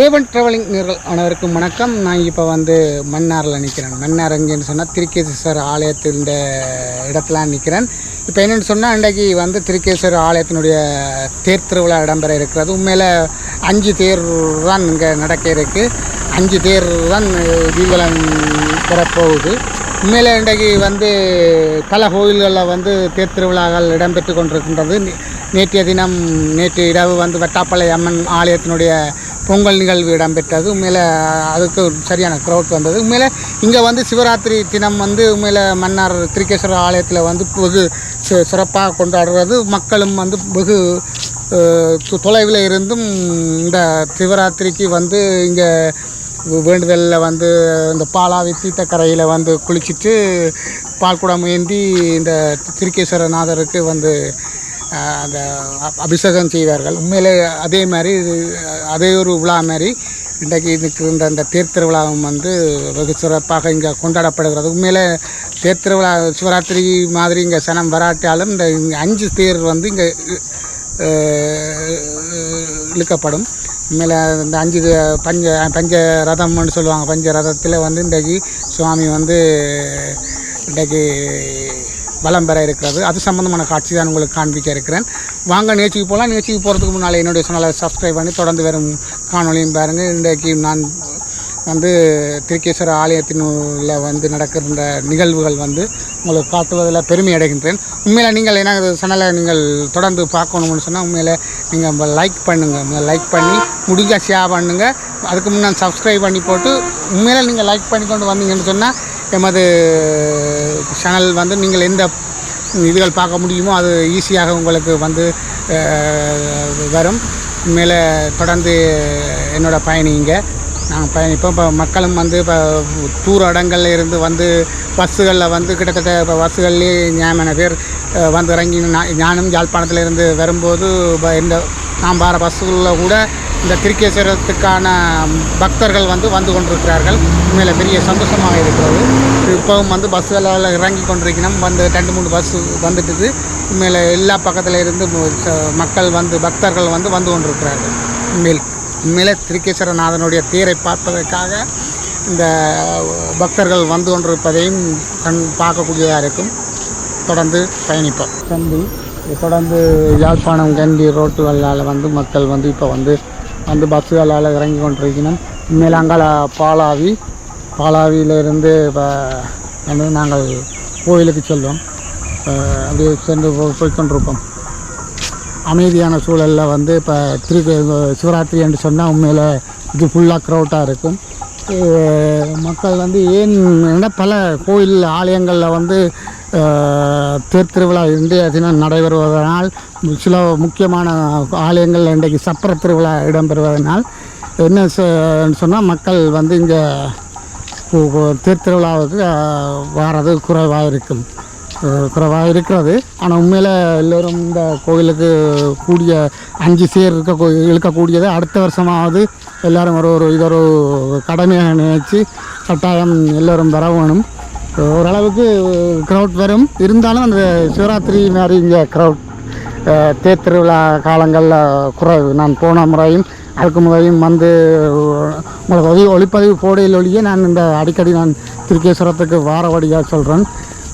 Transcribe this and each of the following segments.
A1 travelling நேர்கள் அனைவருக்கும் வணக்கம். நான் இப்போ மன்னாரில் நிற்கிறேன். மன்னார் எங்கேன்னு சொன்னால் திருக்கேசீஸ்வரர் ஆலயத்தின் இடத்துல நிற்கிறேன். இப்போ என்னென்னு சொன்னால் இன்றைக்கு திருக்கேசீஸ்வரர் ஆலயத்தினுடைய தேர் திருவிழா இடம்பெற இருக்கிறது. உண்மையில் 5 தேர் தான் இங்கே நடக்க இருக்குது. 5 தேர் தான் வீதிகளம் பெறப்போகுது. உண்மையில் இன்றைக்கு பல கோயில்களில் தேர் திருவிழாக்கள் இடம்பெற்று கொண்டிருக்கின்றது. நேற்று இரவு வட்டாப்பளை அம்மன் ஆலயத்தினுடைய பொங்கல் நிகழ்வு இடம்பெற்றது. உண்மையில் அதுக்கு சரியான க்ரௌட் வந்தது. உண்மையில் இங்கே சிவராத்திரி தினம் உண்மையில் மன்னார் திருக்கேஸ்வரர் ஆலயத்தில் வெகு சிறப்பாக கொண்டாடுறது. மக்களும் வெகு தொலைவில் இருந்தும் இந்த சிவராத்திரிக்கு இங்கே வேண்டுதலில் இந்த பாலாவி தீர்த்தக்கரையில் குளிச்சுட்டு பால்குடம் ஏந்தி இந்த திருக்கேஸ்வரநாதருக்கு அந்த அபிஷேகம் செய்வார்கள். உண்மையிலே அதே மாதிரி அதே ஒரு விழா மாதிரி இன்றைக்கு இருக்கின்ற அந்த தேர் திருவிழாவும் வெகு சிறப்பாக இங்கே கொண்டாடப்படுகிறது. உண்மையிலே தேர் திருவிழா சிவராத்திரி மாதிரி இங்கே சனம் வராட்டாலும் இந்த 5 தேர் இங்கே இழுக்கப்படும். உண்மையில் இந்த 5 பஞ்ச ரதம்னு சொல்லுவாங்க. பஞ்ச ரதத்தில் இன்றைக்கு சுவாமி இன்றைக்கு வலம் பெற இருக்கிறது. அது சம்பந்தமான காட்சி தான் உங்களுக்கு காண்பிக்க இருக்கிறேன். வாங்க நிகழ்ச்சிக்கு போகலாம். நிகழ்ச்சிக்கு போகிறதுக்கு முன்னால் என்னுடைய சேனலை சப்ஸ்கிரைப் பண்ணி தொடர்ந்து வரும் காணொலியும் பாருங்கள். இன்றைக்கு நான் திருக்கேஸ்வர ஆலயத்தினுள்ள நடக்கின்ற நிகழ்வுகள் உங்களுக்கு காட்டுவதில் பெருமை அடைகின்றேன். உண்மையில் நீங்கள் என்ன சேனலை நீங்கள் தொடர்ந்து பார்க்கணும்னு சொன்னால் உண்மையில் நீங்கள் லைக் பண்ணுங்கள். லைக் பண்ணி முடிஞ்சால் ஷேர் பண்ணுங்கள். அதுக்கு முன்னாடி சப்ஸ்கிரைப் பண்ணி போட்டு உண்மையில் நீங்கள் லைக் பண்ணி கொண்டு வந்தீங்கன்னு சொன்னால் எமது சேனல் நீங்கள் எந்த இதுகள் பார்க்க முடியுமோ அது ஈஸியாக உங்களுக்கு வரும். மேலே தொடர்ந்து என்னோடய பயணிங்க நாங்கள் பயணிப்போம். இப்போ மக்களும் இப்போ தூர இடங்களில் இருந்து பஸ்ஸுகளில் கிட்டத்தட்ட இப்போ பஸ்ஸுகள்லேயே ஞாபக பேர் இறங்கி ஞானம் யாழ்ப்பாணத்தில் இருந்து வரும்போது இந்த நாம் பார பஸ்ஸுகளில் கூட இந்த திருக்கேஸ்வரத்துக்கான பக்தர்கள் வந்து கொண்டிருக்கிறார்கள். உண்மையில் பெரிய சந்தோஷமாக இருக்கிறது. இப்போவும் பஸ்ஸுகளில் இறங்கி கொண்டிருக்கணும். 2-3 பஸ்ஸு வந்துட்டுது. உண்மையில் எல்லா பக்கத்தில் இருந்து மக்கள் பக்தர்கள் வந்து கொண்டிருக்கிறார்கள். உண்மையிலே திருக்கேஸ்வரநாதனுடைய தேரை பார்ப்பதற்காக இந்த பக்தர்கள் கொண்டிருப்பதையும் பார்க்கக்கூடியதாக இருக்கும். தொடர்ந்து பயணிப்போம். தொடர்ந்து யாழ்ப்பாணம் கண்டி ரோட்டுகளால் மக்கள் இப்போ பஸ்ஸுகளால் இறங்கி கொண்டிருக்கணும். உண்மையில் அங்கால பாலாவியிலிருந்து இப்போ நாங்கள் கோயிலுக்கு செல்வோம். அப்படியே சென்று போய்கொண்டிருப்போம். அமைதியான சூழலில் இப்போ சிவராத்திரி என்று சொன்னால் உண்மையில் இது ஃபுல்லாக க்ரௌட்டாக இருக்கும். மக்கள் ஏன் பல கோயில் ஆலயங்களில் தேர் திருவிழா இன்றைய தினம் நடைபெறுவதனால் சில முக்கியமான ஆலயங்கள் இன்றைக்கு சப்பர திருவிழா இடம்பெறுவதனால் என்ன சொன்னால் மக்கள் இங்கே தேர் திருவிழாவுக்கு வாரது குறைவாக இருக்கிறது. ஆனால் உண்மையில் எல்லோரும் இந்த கோயிலுக்கு கூடிய 5 தேர் இழுக்கக்கூடியது அடுத்த வருஷமாவது எல்லோரும் இதொரு கடமையாக நினைச்சு கட்டாயம் எல்லோரும் வர வேணும். ஓரளவுக்கு க்ரௌட் வரும். இருந்தாலும் அந்த சிவராத்திரி மாதிரி இங்கே க்ரௌட் தேர் திருவிழா காலங்களில் குறைவு. நான் போன முறையும் அதுக்கு முறையும் உங்களுக்கு ஒளிப்பதிவு போடையில் ஒழிய நான் இந்த அடிக்கடி நான் திருக்கேஸ்வரத்துக்கு வாரவடியாக சொல்கிறேன்.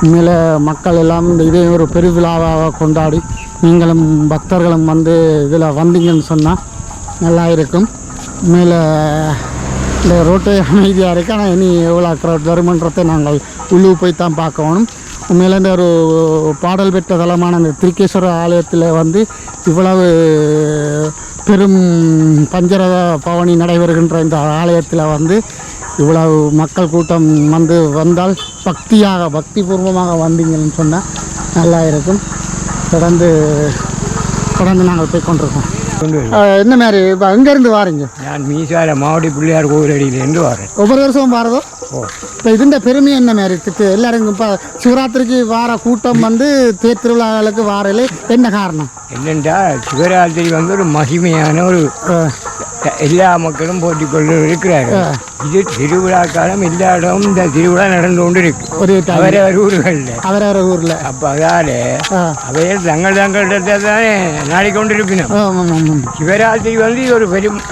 உண்மையில் மக்கள் எல்லாம் இந்த இதே ஒரு பெருவிழாவாக கொண்டாடி நீங்களும் பக்தர்களும் இதில் வந்தீங்கன்னு சொன்னால் நல்லா இருக்கும். உண்மையில் இந்த ரோட்டே அமைதியாக இருக்குது. ஆனால் இனி எவ்வளோ க்ரௌட் வருமன்றத்தை நாங்கள் உள்ளூர் போய் தான் பார்க்கணும். உண்மையில் இந்த ஒரு பாடல் பெற்ற தலமான அந்த திருக்கேஸ்வர ஆலயத்தில் இவ்வளவு பெரும் பஞ்சரத பவனி நடைபெறுகின்ற இந்த ஆலயத்தில் இவ்வளவு மக்கள் கூட்டம் வந்தால் பக்திபூர்வமாக வந்தீங்கன்னு சொன்னால் நல்லா இருக்கும். தொடர்ந்து நாங்கள் போய் கொண்டிருக்கோம். என்ன மாதிரி இப்போ எங்கேருந்து வாரீங்க? நான் மீசால மாவடி பிள்ளையார் கோவிலடியிலேருந்து வரேன். ஒவ்வொரு வருஷமும் வாரதோ? இப்போ இதுண்ட பெருமை என்ன மாதிரி எல்லாரும் இப்போ சிவராத்திரிக்கு வார கூட்டம் தேர் திருவிழாக்களுக்கு வாரல என்ன காரணம்? என்னென்றா சிவராத்திரி ஒரு மகிமையான ஒரு எல்லா மக்களும் போட்டி கொண்டு இருக்கிறார்கள். இது திருவிழா காலம், எல்லா இடமும் இந்த திருவிழா நடந்து கொண்டு இருக்கு. அவரவர் ஊர்களில் அவரவர் ஊரில். அப்போ அதால அவையில் தங்களிடத்தை தானே நாடிக்கொண்டிருப்பினோம். சிவராத்திரி வந்து ஒரு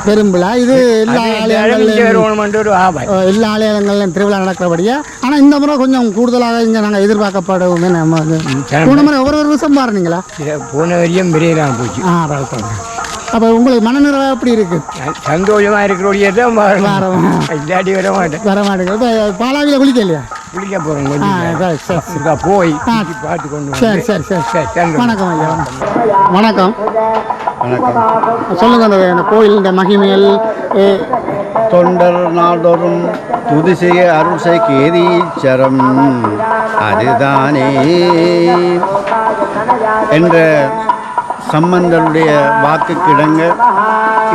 பெரும்பிழா. இது எல்லா ஆலயங்களும் ஒரு ஆபாய், எல்லா ஆலயங்களிலும் திருவிழா நடக்கிறபடியா. ஆனால் இந்த முறை கொஞ்சம் கூடுதலாக இங்கே நாங்கள் எதிர்பார்க்கப்படுவோமே. நம்ம போன முறை ஒவ்வொரு வருஷம் பாருங்களா? போன வரையும் விரையிலாம் போச்சு. அப்போ உங்களுக்கு மனநிறைவா எப்படி இருக்கு? சந்தோஷமாக இருக்கிறோடைய தான் இல்லாட்டி வர மாட்டேங்க. இப்போ பாலாவியில் குளிக்க இல்லையா? குளிக்க போகிறோம். போய் பார்த்து கொண்டு. சரி சரி சரி சரி. வணக்கம் ஐயா. வணக்கம் வணக்கம். சொல்லுங்க, அந்த கோயில் இந்த மகிமையல் தொண்டர் நாடொரும் துதி செய்ய அருள் செய் கேதீச்சரம் அதுதானே என்ற சம்பந்தருடைய வாக்கு கிடங்க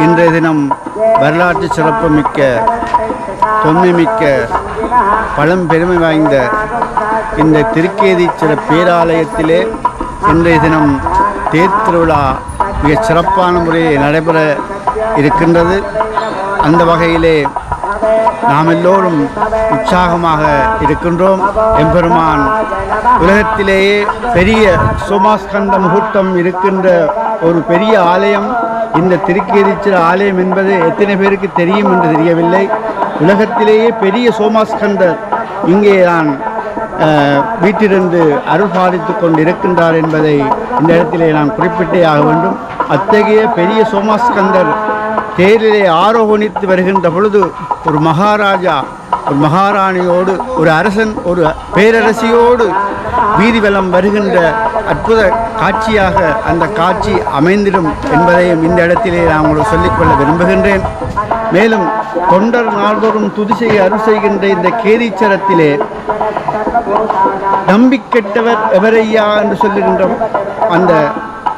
இன்றைய தினம் வரலாற்று சிறப்புமிக்க தொன்மைமிக்க பழம்பெருமை வாய்ந்த இந்த திருக்கேதீச்சர பேராலயத்திலே இன்றைய தினம் தேர் திருவிழா மிக சிறப்பான முறையில் நடைபெற இருக்கின்றது. அந்த வகையிலே நாம் எல்லோரும் உற்சாகமாக இருக்கின்றோம். எம்பெருமான் உலகத்திலேயே பெரிய சோமாஸ்கந்த முகூர்த்தம் இருக்கின்ற ஒரு பெரிய ஆலயம் இந்த திருக்கேதீச்சர ஆலயம் என்பது எத்தனை பேருக்கு தெரியும் என்று தெரியவில்லை. உலகத்திலேயே பெரிய சோமாஸ்கந்தர் இங்கே தான் வீட்டிலிருந்து அருள் பாலித்து கொண்டு இருக்கின்றார் என்பதை இந்த இடத்திலே நான் குறிப்பிட்டே ஆக வேண்டும். அத்தகைய பெரிய சோமாஸ்கந்தர் தேரிலே ஆரோகணித்து வருகின்ற பொழுது ஒரு மகாராஜா, ஒரு மகாராணியோடு, ஒரு அரசன், ஒரு பேரரசியோடு வீதி வலம் வருகின்ற அற்புத காட்சியாக அந்த காட்சி அமைந்திடும் என்பதையும் இந்த இடத்திலே நான் உங்களுக்கு சொல்லிக்கொள்ள விரும்புகின்றேன். மேலும் தொண்டர் நாள்தோறும் துதி செய்ய அருள் செய்கின்ற இந்த கேதீச்சரத்திலே நம்பிக்கெட்டவர் எவரையா என்று சொல்லுகின்ற அந்த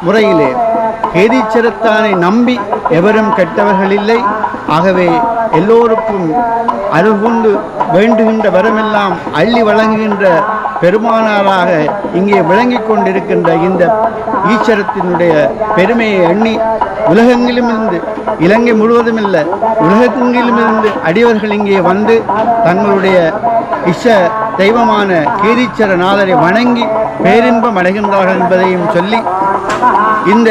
முறையிலே கேதீச்சரத்தானை நம்பி எவரும் கெட்டவர்கள் இல்லை. ஆகவே எல்லோருக்கும் அருள்கொண்டு வேண்டுகின்ற வரமெல்லாம் அள்ளி வழங்குகின்ற பெருமானாராக இங்கே விளங்கி கொண்டிருக்கின்ற இந்த ஈச்சரத்தினுடைய பெருமையை எண்ணி உலகெங்கிலுமிருந்து, இலங்கை முழுவதும் இல்லை, உலகெங்கிலுமிருந்து அடியவர்கள் இங்கே வந்து தங்களுடைய இஷ்ட தெய்வமான கேதீச்சர நாதரை வணங்கி பேரின்பம் அடைகின்றார்கள் என்பதையும் சொல்லி, இந்த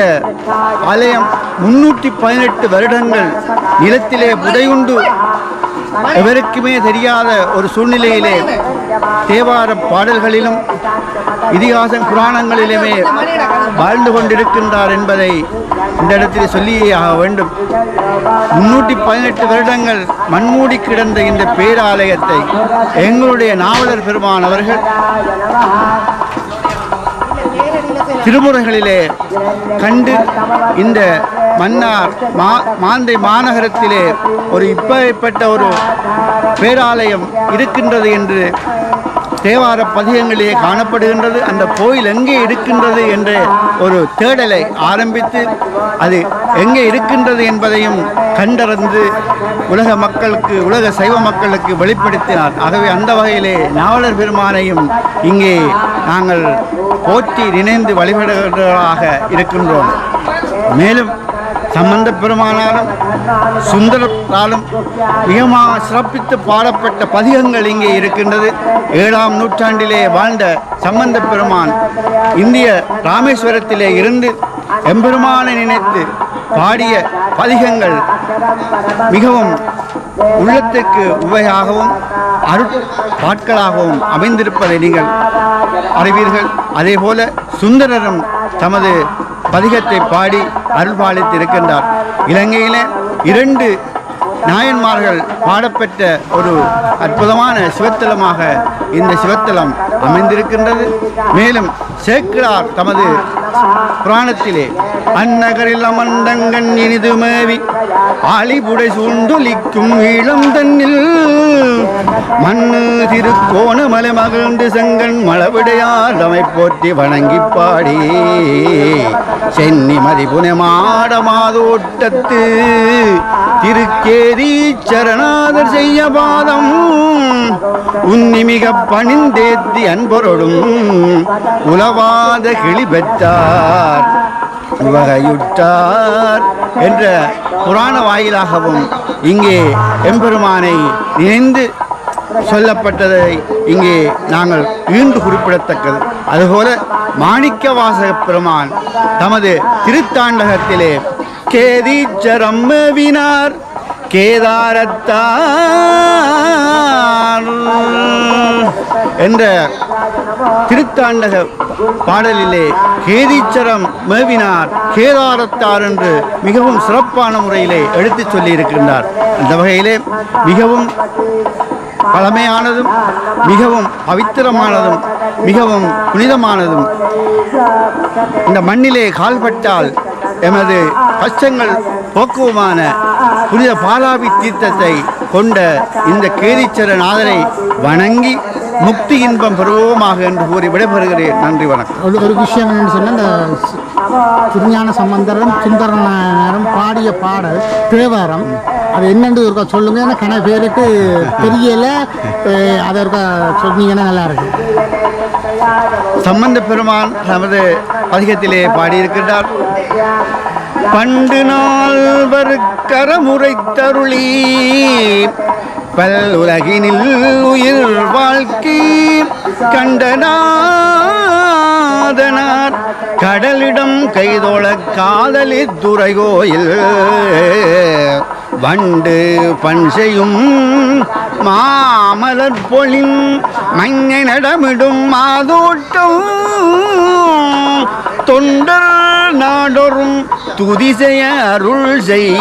ஆலயம் 318 வருடங்கள் நிலத்திலே புதையுண்டு எவருக்குமே தெரியாத ஒரு சூழ்நிலையிலே தேவார பாடல்களிலும் இதிகாச புராணங்களிலுமே வாழ்ந்து கொண்டிருக்கின்றார் என்பதை இந்த இடத்தில் சொல்லியே ஆக வேண்டும். 318 வருடங்கள் மண்மூடி கிடந்த இந்த பேராலயத்தை எங்களுடைய நாவலர் பெருமான் அவர்கள் திருமுறைகளிலே கண்டு இந்த மன்னார் மாந்தை மாநகரத்திலே ஒரு இப்பேற்பட்ட ஒரு பேராலயம் இருக்கின்றது என்று தேவார பதிகங்களிலே காணப்படுகின்றது. அந்த கோயில் எங்கே இருக்கின்றது என்ற ஒரு தேடலை ஆரம்பித்து அது எங்கே இருக்கின்றது என்பதையும் கண்டறிந்து உலக மக்களுக்கு, உலக சைவ மக்களுக்கு வெளிப்படுத்தினார். ஆகவே அந்த வகையிலே நாவலர் பெருமானையும் இங்கே நாங்கள் போற்றி நினைந்து வழிபடுகிறவர்களாக இருக்கின்றோம். மேலும் சம்பந்த பெருமானாலும் சுந்தரத்தாலும் மிகமாக சிறப்பித்து பாடப்பட்ட பதிகங்கள் இங்கே இருக்கின்றது. 7ஆம் நூற்றாண்டிலே வாழ்ந்த சம்பந்த பெருமான் இந்திய ராமேஸ்வரத்திலே இருந்து எம்பெருமானை நினைத்து பாடிய பதிகங்கள் மிகவும் உள்ளத்துக்கு உவையாகவும் அருட்பாட்களாகவும் அமைந்திருப்பதை நீங்கள் அறிவீர்கள். அதேபோல சுந்தரரும் தமது பதிகத்தை பாடி அருள்பாலித்து இருக்கின்றார். இலங்கையிலே 2 நாயன்மார்கள் பாடப்பெற்ற ஒரு அற்புதமான சிவத்தலமாக இந்த சிவத்தலம் அமைந்திருக்கின்றது. மேலும் சேக்கிழார் தமது புராணத்திலே அந்நகரில் அமர்ந்தங்கண் இனிது மேவி ஆலிபுடை சூழ்ந்தொலிக்கும் ஈழம் தன்னில் மண்ணு திருக்கோணமலை மகிழ்ந்து செங்கண் மளவிடையார் தமை போற்றி வணங்கி பாடி சென்னி மதிபுனை மாட மாதோட்டத்து திருக்கேதீச்சரநாதர் செய்ய பாதம் உன்னிமிக பணிந்தேத்தி அன்பொருடும் உலவாத கிளி பெற்றார் வகையுற்றார் என்ற புராண வாயிலாகவும் இங்கே எம்பெருமானை நினைந்து சொல்லப்பட்டதை இங்கே நாங்கள் ஈண்டு குறிப்பிடத்தக்கது. அதுபோல மாணிக்கவாசக பெருமான் தமது திருத்தாண்டகத்திலே கேதீச்சரம் மேவினார் கேதாரத்தார் என்ற திருத்தாண்டக பாடலிலே கேதீச்சரம் மேவினார் கேதாரத்தார் என்று மிகவும் சிறப்பான முறையிலே எடுத்துச் சொல்லியிருக்கின்றார். அந்த வகையிலே மிகவும் பழமையானதும் மிகவும் பவித்திரமானதும் மிகவும் புனிதமானதும் இந்த மண்ணிலே கால்பட்டால் எமது கஷ்டங்கள் போக்குவமான புனித பாலாவி தீர்த்தத்தை கொண்ட இந்த கேதீச்சர நாதரை வணங்கி முக்தி இன்பம் பெறுவோமாக என்று கூறி விடைபெறுகிறேன். நன்றி, வணக்கம். ஒரு விஷயம் என்னன்னு சொன்னால், இந்த திருஞான சம்பந்தரும் சுந்தரனாரும் பாடிய பாடல் தேவாரம், அது என்னென்று இருக்கா சொல்லுங்க. ஏன்னா கன பேருக்கு தெரியல, அதை இருக்கா சொன்னீங்கன்னா நல்லா இருக்கு. சம்பந்த பெருமான் தமது பதிகத்திலே பாடியிருக்கின்றார். பண்டு நாள் கரமுறை தருளி பல் உலகினில் உயிர் வாழ்க்கை கண்டனாதனார் கடலிடம் கைதோள காதலி துறைகோயில் வண்டு பஞ்சையும் மாமலர் பொழின் மஞ்சை நடமிடும் மாதோட்டம் தொண்டர் நாடொரும் துதிசெய அருள் செய்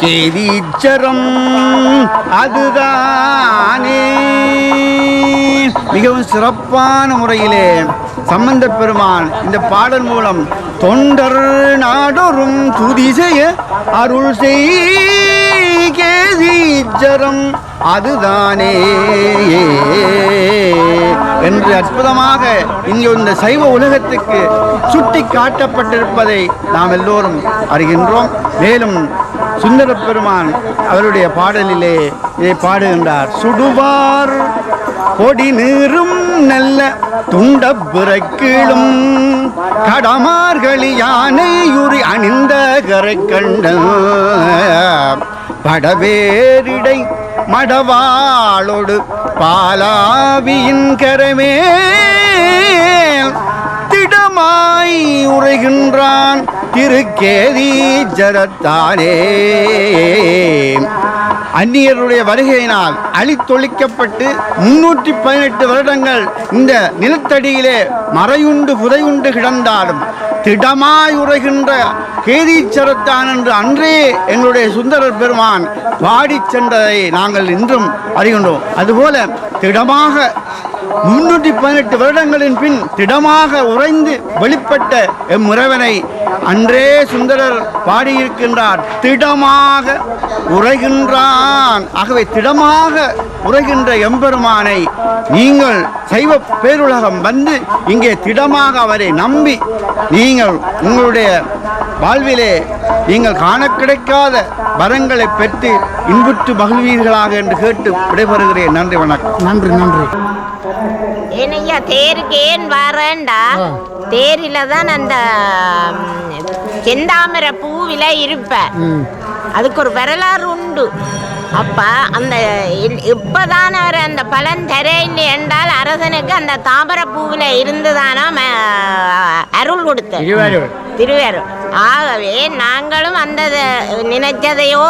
கேதீச்சரம் அதுதானே. மிகவும் சிறப்பான முறையிலே சம்பந்த பெருமான் இந்த பாடல் மூலம் தொண்டர் நாடொரும் துதிசெய அருள் செய் கேதீச்சரம் அதுதானே என்று அற்புதமாக இங்கே இந்த சைவ உலகத்துக்கு சுட்டி காட்டப்பட்டிருப்பதை நாம் எல்லோரும் அறிகின்றோம். மேலும் சுந்தர பெருமான் அவருடைய பாடலிலே இதை பாடுகின்றார். சுடுவார் கொடி நீரும் நல்ல துண்டப்புரை கீழும் கடமார்களி யானையுரி அணிந்த கரை கண்ட படவேரிடை மடவாளோடு பாலாவியின் கரமே திடமாய் உரைகின்றான் திருக்கேதீச்சரத்தானே. அந்நியருடைய வருகையினால் அழித்தொழிக்கப்பட்டு 318 வருடங்கள் இந்த நிலத்தடியிலே மறையுண்டு புதையுண்டு கிடந்தாலும் திடமாய் உரைகின்ற கேதீச்சரத்தான் என்று அன்றே எங்களுடைய சுந்தரர் பெருமான் பாடி சென்றதை நாங்கள் இன்றும் அறிகின்றோம். அதுபோல திடமாக 318 வருடங்களின் பின் திடமாக உறைந்து வெளிப்பட்ட எம்முறைவனை அன்றே சுந்தரர் பாடியிருக்கின்றார். திடமாக உரைகின்றான். ஆகவே திடமாக உரைகின்ற எம்பெருமானை நீங்கள் சைவ பேருலகம் வந்து இங்கே திடமாக அவரை நம்பி நீங்கள் உங்களுடைய வாழ்விலே நீங்கள் காண கிடைக்காத வரங்களை பெற்று இன்புற்று மகிழ்வீர்களாக என்று கேட்டு விடைபெறுகிறேன். நன்றி, வணக்கம். நன்றி, நன்றி. ஏனையா தேருக்கு ஏன் வரேன்டா, தேரில தான் அந்த செந்தாமரை பூவில இருப்ப, அதுக்கு ஒரு வரலாறு உண்டு. அப்ப அந்த இப்பதான அவர் அந்த பலன் தரையில் என்றால் அரசனுக்கு அந்த தாமரை பூவில இருந்துதானா அருள் கொடுத்த திருவேரூர். ஆகவே நாங்களும் அந்த நினைச்சதையோ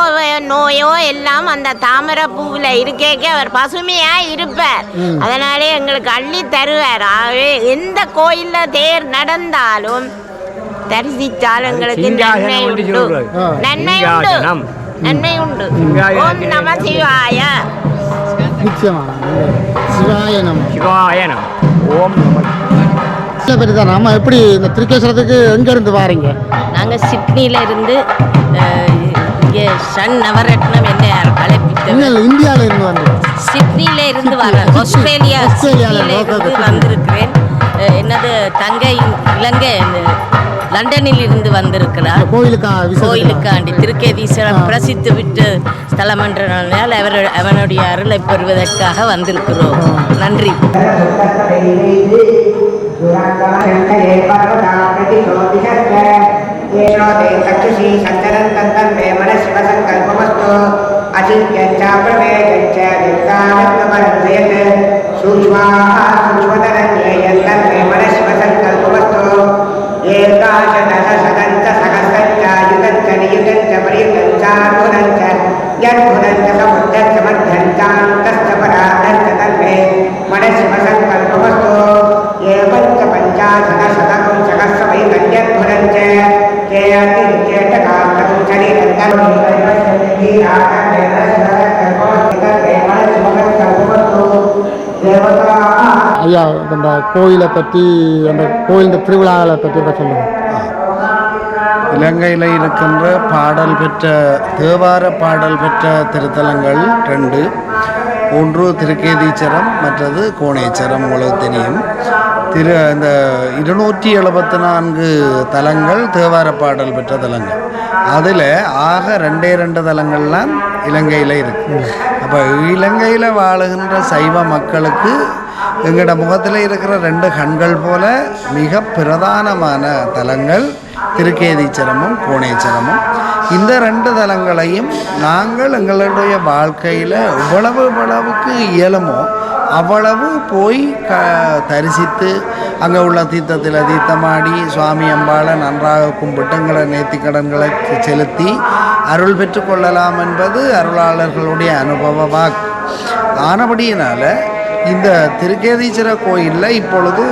நோயோ எல்லாம் அந்த தாமரை பூவில் இருக்கேக்க அவர் பசுமையா இருப்பார். அதனாலே எங்களுக்கு அள்ளி தருவார். ஆகவே எந்த கோயில்ல தேர் நடந்தாலும் தரிசித்தால் எங்களுக்கு நன்மை உண்டு, நன்மை உண்டு, நன்மை உண்டு. ஓம் நம சிவாய. சிவாய நம. சிவாய நம. ஓம் நம. பெரிதான். நம்ம எப்படி இந்த திருக்கேஸ்வரத்துக்கு எங்கேருந்து வாரீங்க? நாங்கள் சிட்னியில இருந்து இங்கே சன் நவரத்னம் என்ன அழைப்பிட்டு இந்தியாவில இருந்து வந்து சிட்னியில இருந்து வரேன். ஆஸ்திரேலியாவிலிருந்து வந்திருக்கிறேன். என்னது தங்கை இலங்கை லண்டனில் இருந்து வந்திருக்கிறார். கோயிலுக்காண்டி திருக்கேதீஸ்வரம் பிரசித்தி விட்டு ஸ்தலம் என்றனால் அவனுடைய அருளை பெறுவதற்காக வந்திருக்கிறோம். நன்றி. ते चक्षुषी सञ्चरन् तन्मे मनशिवसङ्कल्पमस्तु अचिन्त्यञ्च प्रमेयञ्च दिक्तानन्दमनन्दयत् सूक्ष्मतरण्येयन्तन्मे मनशिवसङ्कल्पमस्तु एकाशदशशतञ्च सहस्रञ्च युतञ्च नियुतञ्च परियुतञ्चार्धुनञ्च यद्भुनञ्च समुद्धञ्च मध्यञ्चान्तश्च परार्धञ्च तन्मे मनशिवसङ्कल्पमस्तु एवञ्च पञ्चाशतशतकं सहस्रमैकञ्यद्भुनञ्च केयतिचेटकान्तं ஐயா இந்த கோயிலை பற்றி அந்த கோயில் திருவிழாவை பற்றி சொல்லுங்கள். இலங்கையில் இருக்கின்ற பாடல் பெற்ற தேவார பாடல் பெற்ற திருத்தலங்கள் 2. ஒன்று திருக்கேதீச்சரம், மற்றது கோணேச்சரம். உங்களுக்கு தெரியும். இந்த 274 தலங்கள் தேவார பாடல் பெற்ற தலங்கள். அதில் ஆக 2 தலங்கள்லாம் இலங்கையில் இருக்குது. அப்போ இலங்கையில் வாழுகின்ற சைவ மக்களுக்கு எங்களோட முகத்தில் இருக்கிற 2 கண்கள் போல மிக பிரதானமான தலங்கள் திருக்கேதீச்சரமும் கோணேச்சரமும். இந்த 2 தலங்களையும் நாங்கள் எங்களுடைய வாழ்க்கையில் எவ்வளவுக்கு இயலுமோ அவ்வளவு போய் தரிசித்து அங்கே உள்ள தீர்த்தத்தில் தீர்த்தமாடி சுவாமி அம்பாளை நன்றாக கும்பிட்டு எங்களை நேர்த்திக்கடன்களை செலுத்தி அருள் பெற்றுக்கொள்ளலாம் என்பது அருளாளர்களுடைய அனுபவ வாக்கு. ஆனபடியினால் இந்த திருக்கேதீச்சர கோயிலில் இப்பொழுது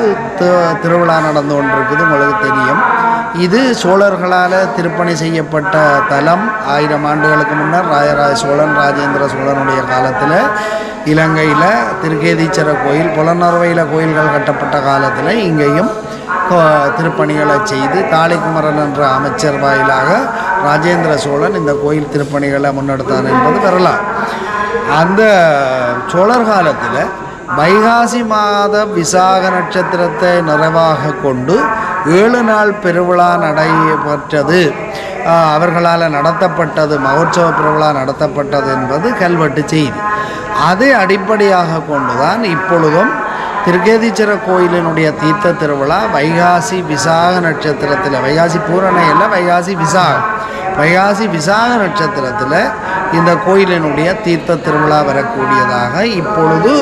திருவிழா நடந்து கொண்டிருக்குது. உங்களுக்கு தெரியும். இது சோழர்களால் திருப்பணி செய்யப்பட்ட தலம். 1000 ஆண்டுகளுக்கு முன்னர் ராஜராஜ சோழன், ராஜேந்திர சோழனுடைய காலத்தில் இலங்கையில் திருக்கேதீச்சர கோயில், புலனறுவையில் கோயில்கள் கட்டப்பட்ட காலத்தில் இங்கேயும் திருப்பணிகளை செய்து தாளிக்குமரன் என்ற அமைச்சர் வாயிலாக ராஜேந்திர சோழன் இந்த கோயில் திருப்பணிகளை முன்னெடுத்தான் என்பது வரலாறு. அந்த சோழர் காலத்தில் வைகாசி மாத விசாக நட்சத்திரத்தை நிறைவாக கொண்டு 7 நாள் பெருவிழா நடைபெற்றது, அவர்களால் நடத்தப்பட்டது, மகோற்சவ பெருவிழா நடத்தப்பட்டது என்பது கல்வெட்டு செய்தி. அதை அடிப்படையாக கொண்டுதான் இப்பொழுதும் திருக்கேதீச்சர கோயிலினுடைய தீர்த்த திருவிழா வைகாசி விசாக நட்சத்திரத்தில், வைகாசி பூரணை இல்லை, வைகாசி விசாக நட்சத்திரத்தில் இந்த கோயிலினுடைய தீர்த்த திருவிழா வரக்கூடியதாக இப்பொழுது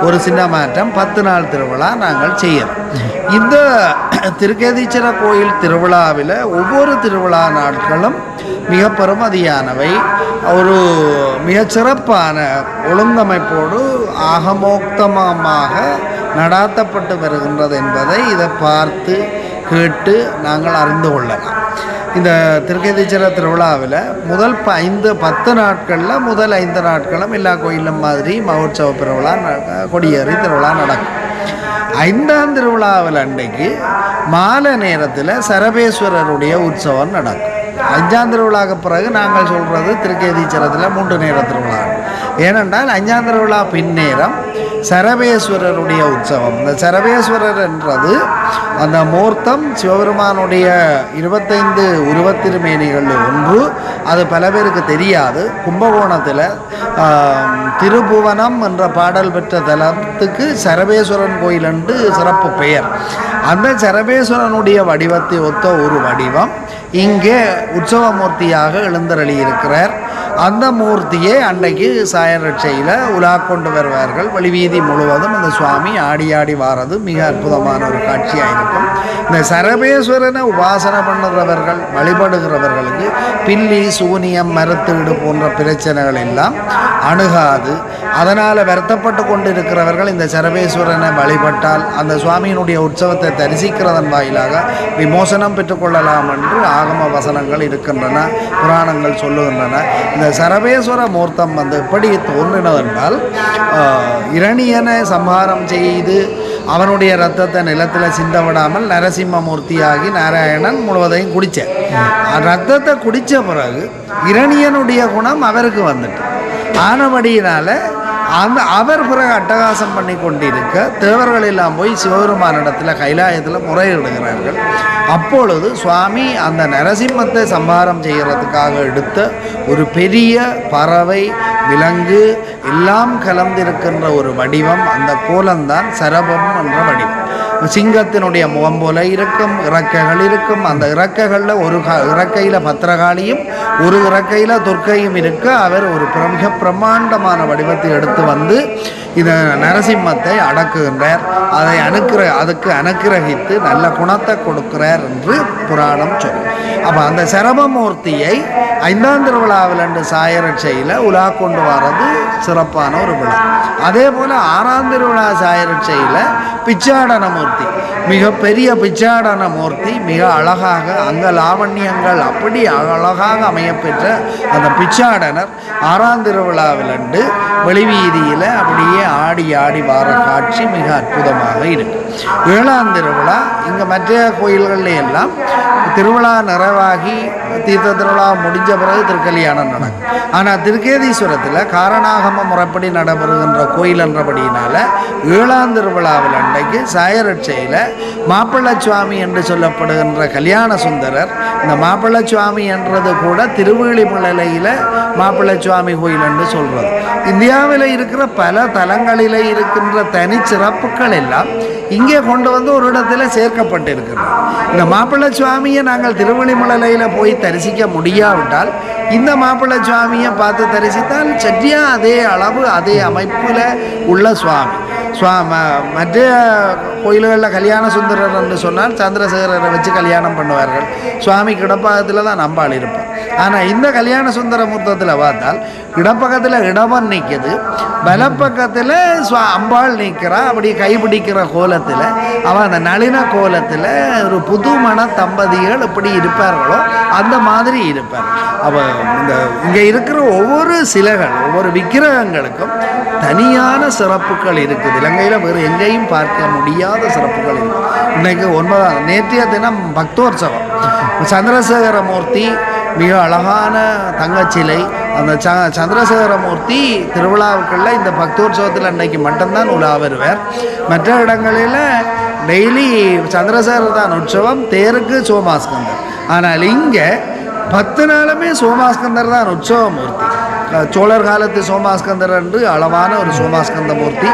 ஒரு சின்ன மாற்றம். 10 நாள் திருவிழா நாங்கள் செய்யறோம். இந்த திருக்கேதீச்சர கோயில் திருவிழாவில் ஒவ்வொரு திருவிழா நாட்களும் மிக பெருமதியானவை, ஒரு மிகச்சிறப்பான ஒழுங்கமைப்போடு ஆகமோக்தமாக நடாத்தப்பட்டு வருகின்றது என்பதை இதை பார்த்து கேட்டு நாங்கள் அறிந்து கொள்ளலாம். இந்த திருக்கேதீச்சர திருவிழாவில் முதல் 10 நாட்களில் முதல் 5 நாட்களும் எல்லா கோயிலும் மாதிரி மகோற்சவ திருவிழா, கொடியேறி திருவிழா நடக்கும். 5ஆம் திருவிழாவில் அன்றைக்கு மாலை நேரத்தில் சரபேஸ்வரருடைய உற்சவம் நடக்கும். 5ஆம் திருவிழாவுக்கு பிறகு நாங்கள் சொல்கிறது திருக்கேதீச்சரத்தில் 3 நேர திருவிழா. ஏனென்றால் 5ஆம் திருவிழா பின்னேரம் சரபேஸ்வரருடைய உற்சவம். இந்த சரபேஸ்வரர் என்றது அந்த மூர்த்தம் சிவபெருமானுடைய 25 உருவத்திருமேனிகள் ஒன்று. அது பல பேருக்கு தெரியாது. கும்பகோணத்தில் திருபுவனம் என்ற பாடல் பெற்ற தலத்துக்கு சரபேஸ்வரன் கோயில் என்று சிறப்பு பெயர். அந்த சரபேஸ்வரனுடைய வடிவத்தை ஒத்த ஒரு வடிவம் இங்கே உற்சவமூர்த்தியாக எழுந்தருளியிருக்கிறார். அந்த மூர்த்தியை அன்றைக்கு சாயரட்சையில் உலா கொண்டு வருவார்கள். வழிவீதி முழுவதும் அந்த சுவாமி ஆடி ஆடி வாரது மிக அற்புதமான ஒரு காட்சியாக இருக்கும். இந்த சரபேஸ்வரனை உபாசனை பண்ணுறவர்கள், வழிபடுகிறவர்களுக்கு பில்லி, சூனியம், மரத்தீடு போன்ற பிரச்சனைகள் எல்லாம் அணுகாது. அதனால் வருத்தப்பட்டு கொண்டு இருக்கிறவர்கள் இந்த சரபேஸ்வரனை வழிபட்டால் அந்த சுவாமியினுடைய உற்சவத்தை தரிசிக்கிறதன் வாயிலாக விமோசனம் பெற்றுக்கொள்ளலாம் என்று ஆகம வசனங்கள் இருக்கின்றன, புராணங்கள் சொல்லுகின்றன. இந்த சரபேஸ்வர மூர்த்தம் எப்படி தோன்றினதென்றால், இரணியனை சம்ஹாரம் செய்து அவனுடைய ரத்தத்தை நிலத்தில் சிந்த விடாமல் நரசிம்மமூர்த்தியாகி நாராயணன் முழுவதையும் குடித்தார். ரத்தத்தை குடித்த பிறகு இரணியனுடைய குணம் அவருக்கு வந்துட்டு ஆனபடியினால் அவர் பிறகு அட்டகாசம் பண்ணி கொண்டிருக்க தேவர்கள் எல்லாம் போய் சிவபெருமானிடத்தில் கைலாயத்தில் முறையிடுகிறார்கள். அப்பொழுது சுவாமி அந்த நரசிம்மத்தை சம்ஹாரம் செய்கிறதுக்காக எடுத்த ஒரு பெரிய பறவை, விலங்கு எல்லாம் கலந்திருக்கின்ற ஒரு வடிவம், அந்த கோலம்தான் சரபம் என்ற வடிவம். சிங்கத்தினுடைய முகம் போல இருக்கும், இறக்கைகள் இருக்கும். அந்த இறக்கைகளில் ஒரு இறக்கையில் பத்திரகாளியும் ஒரு இறக்கையில் துர்க்கையும் இருக்க அவர் ஒரு மிக பிரம்மாண்டமான வடிவத்தை எடுத்து வந்து இந்த நரசிம்மத்தை அடக்குகின்றார். அதுக்கு அனுக்கிரகித்து நல்ல குணத்தை கொடுக்கிறார் என்று புராணம் சொல்லும். அப்போ அந்த சரபமூர்த்தியை 5ஆம் திருவிழாவில் என்று சாயரட்சையில் உலா கொண்டு வர்றது சிறப்பான ஒரு விழா. அதே போல் 6ஆம் திருவிழா சாயரட்சையில் பிச்சாடன மூர்த்தி, மிகப்பெரிய பிச்சாடன மூர்த்தி, மிக அழகாக அங்க லாவண்யங்கள் அப்படி அழகாக அமையப்பெற்ற அந்த பிச்சாடனர் 6ஆம் திருவிழாவில் அன்று வெளிவீதியில் அப்படியே ஆடி ஆடி வார காட்சி மிக அற்புதமாக இருக்கும். 7ஆம் திருவிழா இங்கே மற்ற கோயில்கள்ல எல்லாம் திருவிழா நிறைவாகி தீர்த்த திருவிழா முடிஞ்ச பிறகு திருக்கல்யாணம் நடக்கும். ஆனால் திருக்கேதீஸ்வரத்தில் காரணாகம முறைப்படி நடைபெறுகின்ற கோயில் என்றபடியினால 7ஆம் திருவிழாவில் அன்றைக்கு சாயரட்சையில் மாப்பிள்ளச்சுவாமி என்று சொல்லப்படுகின்ற கல்யாண சுந்தரர், இந்த மாப்பிள்ளச்சுவாமி என்றது கூட திருவேளிமலையில் மாப்பிள்ளச்சுவாமி கோயில் என்று சொல்கிறது. இந்தியாவில் இருக்கிற பல தலங்களில் இருக்கின்ற தனிச்சிறப்புகள் எல்லாம் இங்கே கொண்டு வந்து ஒரு இடத்துல சேர்க்கப்பட்டிருக்கிறது. இந்த மாப்பிள்ளச்சுவாமியை நாங்கள் திருவள்ளிமலையில் போய் தரிசிக்க முடியாவிட்டால் இந்த மாப்பிள்ளச்சுவாமியை பார்த்து தரிசித்தால் சற்றியா அதே அளவு அதே அமைப்பில் உள்ள மற்ற கோயில்களில் கல்யாண சுந்தரர் என்று சொன்னால் சந்திரசேகரரை வச்சு கல்யாணம் பண்ணுவார்கள். சுவாமி கிடப்பகத்தில் தான் அம்பாள் இருப்பார். ஆனால் இந்த கல்யாண சுந்தர மூர்த்தத்தில் பார்த்தால் இடப்பக்கத்தில் இடவன் நிற்குது, வலப்பக்கத்தில் அம்பாள் நிற்கிறா. அப்படி கைப்பிடிக்கிற கோலத்தில் அவன் அந்த நளின கோலத்தில் ஒரு புதுமண தம்பதிகள் எப்படி இருப்பார்களோ அந்த மாதிரி இருப்பார். அப்போ இங்கே இருக்கிற ஒவ்வொரு சிலைகள் ஒவ்வொரு விக்கிரகங்களுக்கும் தனியான சிறப்புகள் இருக்குது. இலங்கையில் வேறு எங்கேயும் பார்க்க முடியாத சிறப்புகள் இருக்குது. இன்றைக்கு 9 நேற்றைய தினம் பக்தோற்சவம், சந்திரசேகரமூர்த்தி மிக அழகான தங்கச்சிலை. அந்த சந்திரசேகரமூர்த்தி திருவிழாவுக்குள்ள இந்த பக்தோற்சவத்தில் அன்றைக்கு மட்டும்தான் உலா வருவார். மற்ற இடங்களில் டெய்லி சந்திரசேகர் தான் உற்சவம், தேருக்கு சோமாஸ்கந்தர். ஆனால் இங்கே 10 நாளுமே சோமாஸ்கந்தர் தான் உற்சவமூர்த்தி. சோழர் காலத்து சோமாஸ்கந்தர் என்று அளவான ஒரு சோமாஸ்கந்த மூர்த்தி.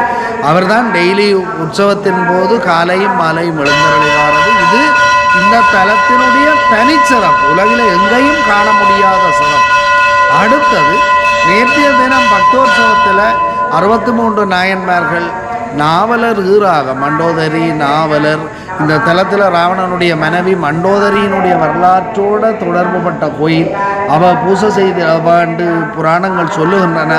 அவர் தான் டெய்லி உற்சவத்தின் போது காலையும் மாலையும் எழுந்தருளிவாரது. இது இந்த தலத்தினுடைய தனிச்சிறப்பு, உலகில் எங்கேயும் காண முடியாத சிறப்பு. அடுத்தது நேற்றைய தினம் பக்தோற்சவத்தில் 63 நாயன்மார்கள், நாவலர் ஈராக மண்டோதரி நாவலர். இந்த தலத்தில் ராவணனுடைய மனைவி மண்டோதரியினுடைய வரலாற்றோடு தொடர்புபட்ட கோயில். அவள் பூசை செய்து அவண்டு புராணங்கள் சொல்லுகின்றன.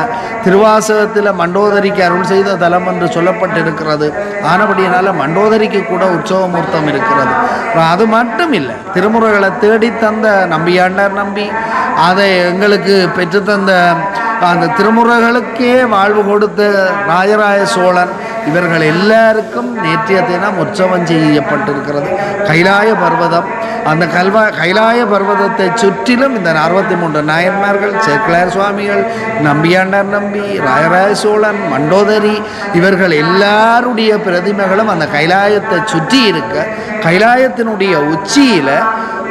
திருவாசகத்தில் மண்டோதரிக்கு அருள் செய்த தலம் என்று சொல்லப்பட்டிருக்கிறது. ஆனபடியினால் மண்டோதரிக்கு கூட உற்சவமூர்த்தம் இருக்கிறது. அது மட்டும் இல்லை, திருமுறைகளை தேடி தந்த நம்பியாண்டார் நம்பி, அதை எங்களுக்கு பெற்றுத்தந்த அந்த திருமுறைகளுக்கே வாழ்வு கொடுத்த ராஜராஜ சோழன், இவர்கள் எல்லாருக்கும் நேற்றைய தினம் உற்சவம் செய்யப்பட்டிருக்கிறது. கைலாய பர்வதம், அந்த கைலாய பர்வதத்தை சுற்றிலும் இந்த 63 நாயன்மார்கள், சேக்கிழார் சுவாமிகள், நம்பியாண்டார் நம்பி, ராஜராஜ சோழன், மண்டோதரி, இவர்கள் எல்லாருடைய பிரதிமைகளும் அந்த கைலாயத்தை சுற்றி இருக்க, கைலாயத்தினுடைய உச்சியில்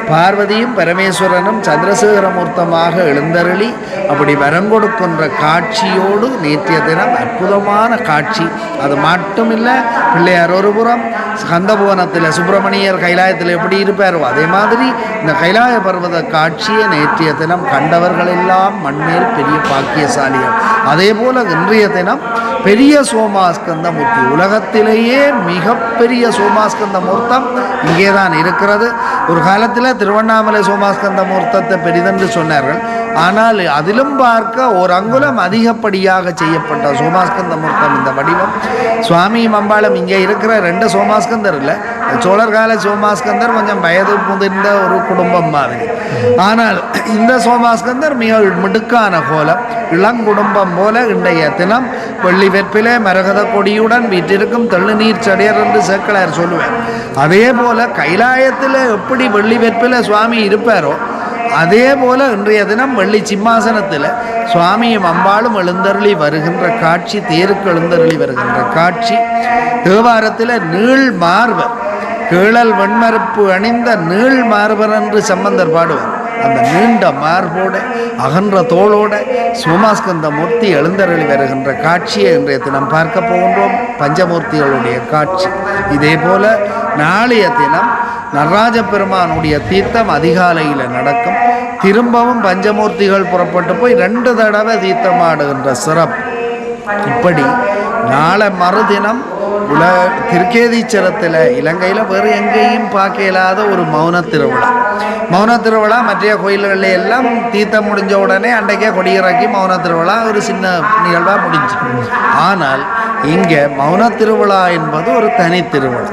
பார்வதியும் பரமேஸ்வரனும் சந்திரசேகரமூர்த்தமாக எழுந்தருளி அப்படி வரங்கொடுக்கின்ற காட்சியோடு நேற்றைய தினம் அற்புதமான காட்சி. அது மட்டுமில்லை, பிள்ளையார் ஒரு புறம், கந்தபுவனத்தில் சுப்பிரமணியர் கைலாயத்தில் எப்படி இருப்பாரோ அதே மாதிரி இந்த கைலாய பர்வத காட்சியை நேற்றைய தினம் கண்டவர்கள் எல்லாம் மண்மேல் பெரிய பாக்கியசாலிகள். அதே போல் இன்றைய தினம் பெரிய சோமாஸ்கந்த மூர்த்தி, உலகத்திலேயே மிகப்பெரிய சோமாஸ்கந்த மூர்த்தம் இங்கே தான் இருக்கிறது. ஒரு காலத்தில் திருவண்ணாமலை சோமாஸ்கந்த மூர்த்தத்தை பெரிதென்று சொன்னார்கள். ஆனால் அதிலும் பார்க்க ஒரு அங்குலம் அதிகப்படியாக செய்யப்பட்ட சோமாஸ்கந்த மூர்த்தம் இந்த வடிவம். சுவாமி மம்பாளம் இங்கே இருக்கிற 2 சோமாஸ்கந்தர் இல்லை. சோழர் கால சோமாஸ்கந்தர் கொஞ்சம் வயது முதிர்ந்த ஒரு குடும்பம் மாதிரி. ஆனால் இந்த சோமாஸ்கந்தர் மிக மிடுக்கான கோலம், இளங்குடும்பம் போல. இன்றைய தினம் வெள்ளி வெற்பிலே மரகத கொடியுடன் வீட்டிற்கும் தெள்ளுநீர் சடையர் என்று சேக்கிழார் சொல்லுவார். அதே போல கைலாயத்தில் எப்படி வெள்ளி வெற்பில் சுவாமி இருப்பாரோ அதே போல இன்றைய தினம் வெள்ளி சிம்மாசனத்தில் சுவாமியும் அம்பாளும் எழுந்தருளி வருகின்ற காட்சி, தேருக்கு எழுந்தருளி வருகின்ற காட்சி. தேவாரத்தில் நீள் மார்பர், கேளல் வெண்மரப்பு அணிந்த நீள் மார்பர் என்று சம்பந்தர் பாடுவார். அந்த நீண்ட மார்போட அகன்ற தோளோட சோமாஸ்கந்த மூர்த்தி எழுந்தருளி வருகின்ற காட்சியை இன்றைய தினம் பார்க்க போகின்றோம். பஞ்சமூர்த்திகளுடைய காட்சி. இதே போல நாளைய தினம் நடராஜ பெருமானுடைய தீர்த்தம் அதிகாலையில் நடக்கும். திரும்பவும் பஞ்சமூர்த்திகள் புறப்பட்டு போய் 2 தடவை தீர்த்தமாடுகின்ற சிறப்பு. இப்படி நாளை மறுதினம் திருக்கேதீச்சரத்தில் இலங்கையில் வேறு எங்கேயும் பார்க்க இயலாத ஒரு மௌன திருவிழா. மௌன திருவிழா மற்ற கோயில்களில் எல்லாம் தீர்த்தம் முடிஞ்ச உடனே அன்றைக்கே கொடியிறக்கி மௌன திருவிழா ஒரு சின்ன நிகழ்வாக முடிஞ்சு. ஆனால் இங்கே மௌன திருவிழா என்பது ஒரு தனி திருவிழா.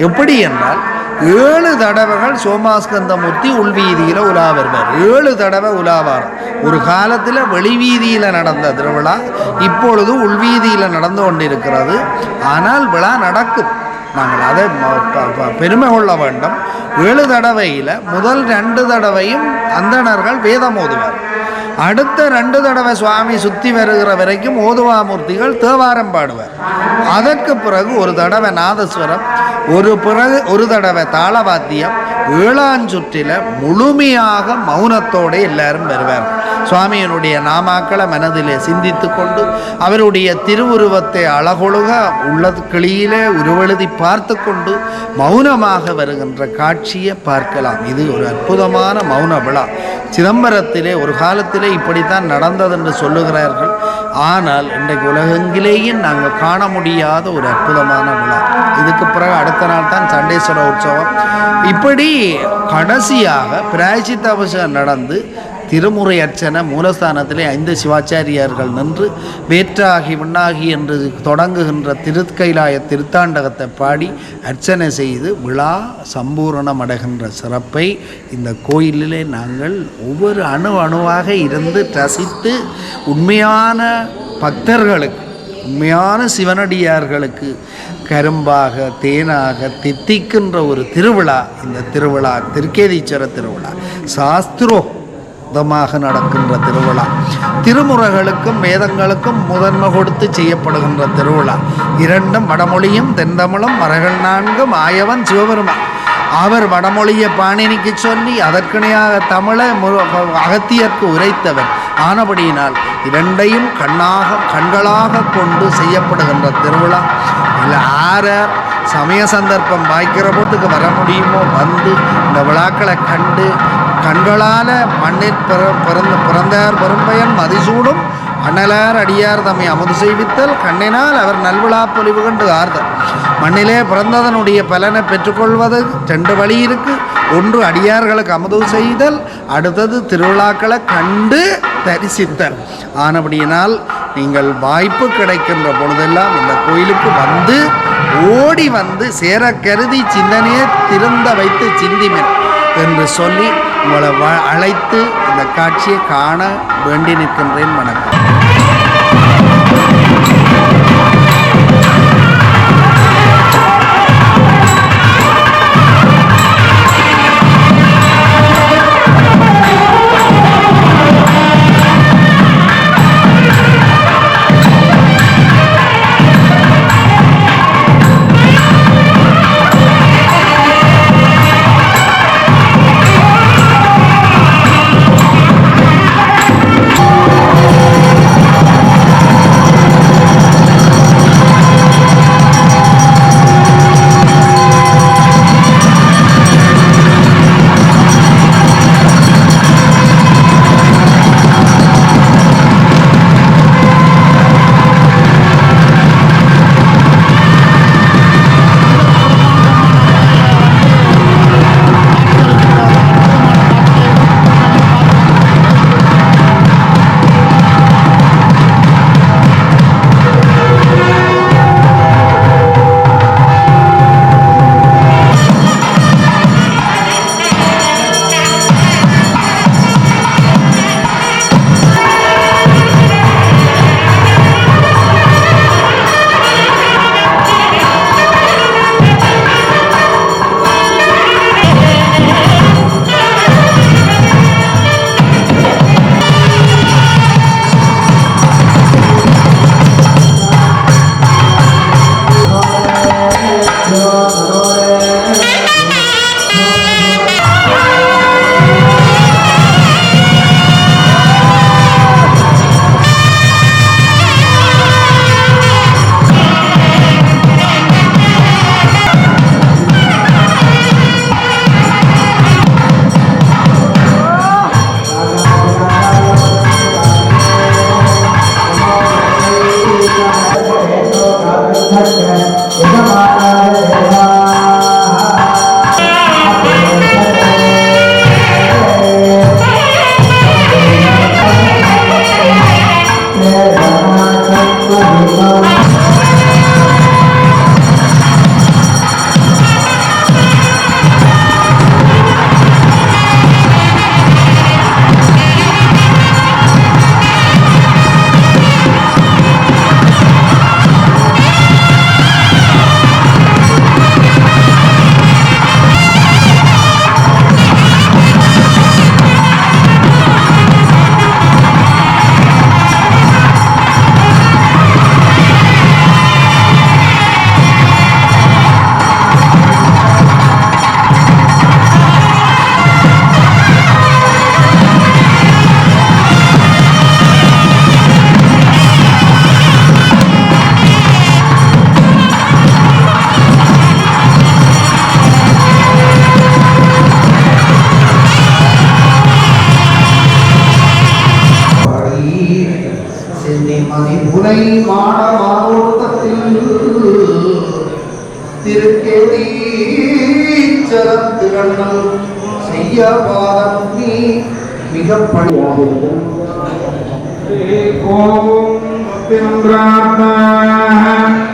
எப்படி என்றால் 7 தடவைகள் சோமாஸ்கந்தமூர்த்தி உள்வீதியில் உலா வருவார். 7 தடவை உலாவார். ஒரு காலத்தில் வெளிவீதியில் நடந்த திருவிழா இப்பொழுது உள்வீதியில் நடந்து கொண்டிருக்கிறது. ஆனால் விழா நடக்கும். நாங்கள் அதை பெருமை கொள்ள வேண்டும். 7 தடவையில் முதல் 2 தடவையும் அந்தணர்கள் வேதம் ஓதுவார். அடுத்த 2 தடவை சுவாமி சுற்றி வருகிற வரைக்கும் ஓதுவாமூர்த்திகள் தேவாரம் பாடுவார். அதற்கு பிறகு ஒரு தடவை நாதஸ்வரம், ஒரு தடவை தாளவாத்தியம், 7ஆம் சுற்றில் முழுமையாக மௌனத்தோடு எல்லாரும் வருவார். சுவாமியினுடைய நாமாக்களை மனதிலே சிந்தித்து கொண்டு அவருடைய திருவுருவத்தை அழகொழுக உள்ளக்கிளியிலே உருவெழுதி பார்த்து கொண்டு மௌனமாக வருகின்ற காட்சியை பார்க்கலாம். இது ஒரு அற்புதமான மௌன விழா. சிதம்பரத்திலே ஒரு காலத்திலே இப்படித்தான் நடந்தது என்று சொல்லுகிறார்கள். ஆனால் இன்றைக்கு உலகெங்கிலேயும் நாங்கள் காண முடியாத ஒரு அற்புதமான விழா. இதுக்கு பிறகு அடுத்த நாள் தான் சண்டேஸ்வர உற்சவம். இப்படி கடைசியாக பிராயச்சித்த அபிஷேகம் நடந்து திருமுறை அர்ச்சனை மூலஸ்தானத்திலே 5 சிவாச்சாரியார்கள் நின்று வேற்றாகி விண்ணாகி என்று தொடங்குகின்ற திருக்கைலாய திருத்தாண்டகத்தை பாடி அர்ச்சனை செய்து விழா சம்பூரணம் அடைகின்ற சிறப்பை இந்த கோயிலிலே நாங்கள் ஒவ்வொரு அணுவாக இருந்து ரசித்து உண்மையான பக்தர்களுக்கு, உண்மையான சிவனடியார்களுக்கு கரும்பாக தேனாக தித்திக்கின்ற ஒரு திருவிழா இந்த திருவிழா. திருக்கேதீச்சர திருவிழா சாஸ்திரோதமாக நடக்கின்ற திருவிழா. திருமுறைகளுக்கும் வேதங்களுக்கும் முதன்மை கொடுத்து செய்யப்படுகின்ற திருவிழா. 2 வடமொழியும் தென்தமிழும் மறைகள் 4 ஆயவன் சிவபெருமான். அவர் வடமொழியை பாணினிக்கு சொல்லி அதற்கிணையாக தமிழை அகத்தியர்க்கு உரைத்தவர் ஆனபடியினால் 2ஐயும் கண்களாக கொண்டு செய்யப்படுகின்ற திருவிழா. இல்லை யார் சமய சந்தர்ப்பம் வாய்க்கிற போட்டுக்கு வர முடியுமோ வந்து இந்த விழாக்களை கண்டு கண்களால் மண்ணில் பிறந்தார் பெரும்பயன் மதிசூடும் அண்ணலார் அடியார் தம்மை அமுது செய்வித்தல் கண்ணினால் அவர் நல்விழா பொலிவு கண்டு ஆர்தல். மண்ணிலே பிறந்ததனுடைய பலனை பெற்றுக்கொள்வது 2 வழி இருக்கு. ஒன்று அடியார்களுக்கு அமுது செய்தல், அடுத்தது திருவிழாக்களை கண்டு தரிசித்தல். ஆனபடியினால் நீங்கள் வாய்ப்பு கிடைக்கின்ற பொழுதெல்லாம் இந்த கோயிலுக்கு வந்து ஓடி வந்து சேர கருதி சிந்தனையை திருந்த வைத்து சிந்திமென் என்று சொல்லி உங்களை அழைத்து இந்த காட்சியை காண வேண்டி நிற்கின்றேன். வணக்கம். முனை மாடமானோட்டத்தில் திருக்கேதீச்சரத்து கண்ணம் செய்ய பாதம் நீ மிக பணியாக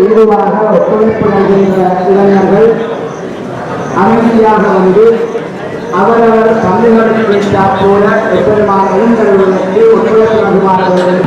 ஏதுவாக ஒத்துழைப்பு நல்கின்ற இளைஞர்கள் அமைதியாக வந்து அவரவர் பங்குகளுக்கு ஏற்றாற் போல எப்பெருமான இளைஞர்களுக்கு ஒத்துழைப்பு நல்குமார்கள்.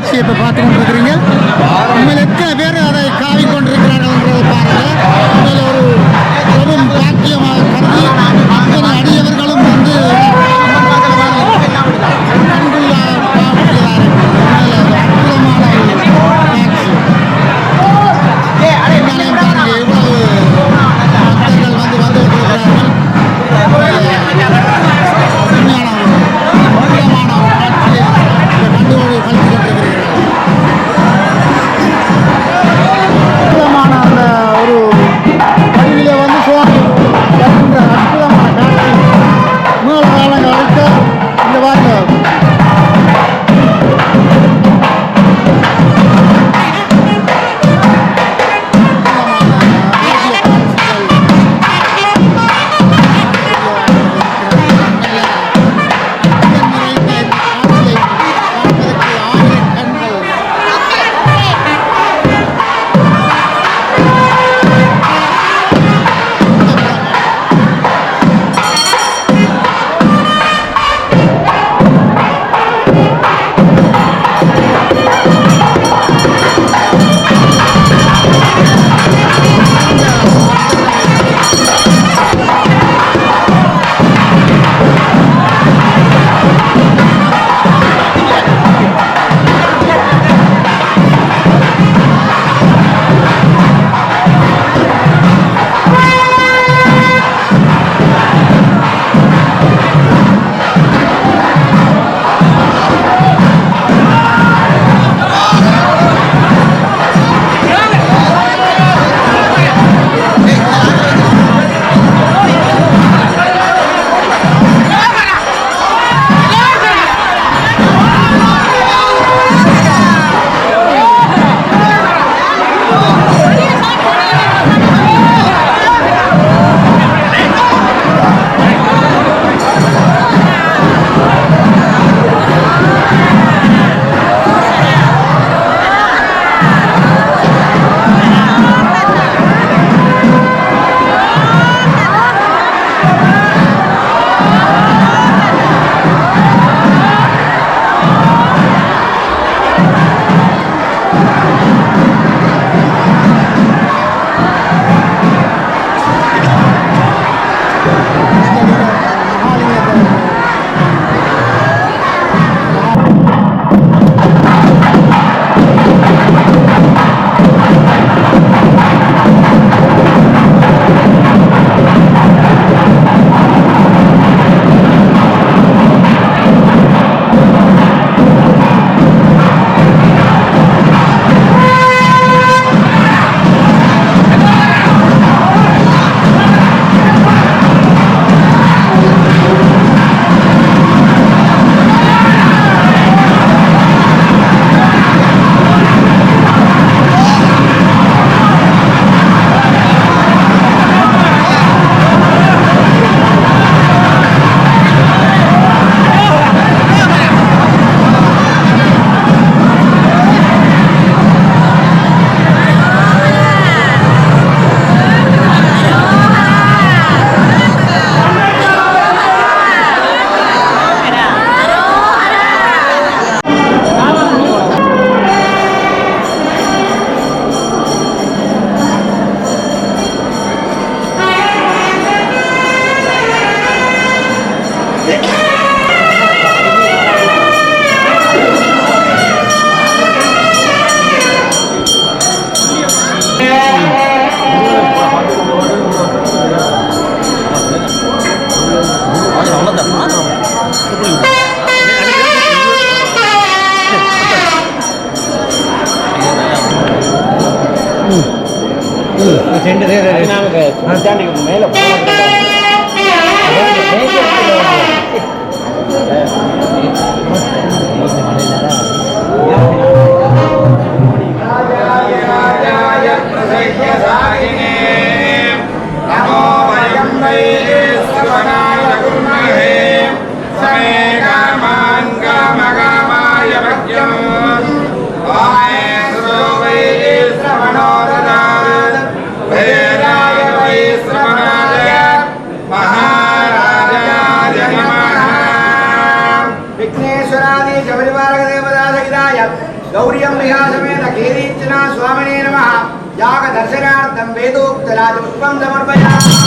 காட்சியை இப்போ பார்த்து கொண்டிருக்கிறீங்க. உண்மையில் எத்தனை பேர் அதை காவி கொண்டிருக்கிறார்கள் என்றதை பாருங்கள். உண்மையில் ஒரு பெரும் பாக்கியமாக கருதி அத்தனை அடியவர்களும் வந்து சென்று மேலே गौरीअम्बिका समेत केरीचना स्वामिने नमः याग दर्शनार्थं वेदोक्तराजपुष्पं समर्पयामि।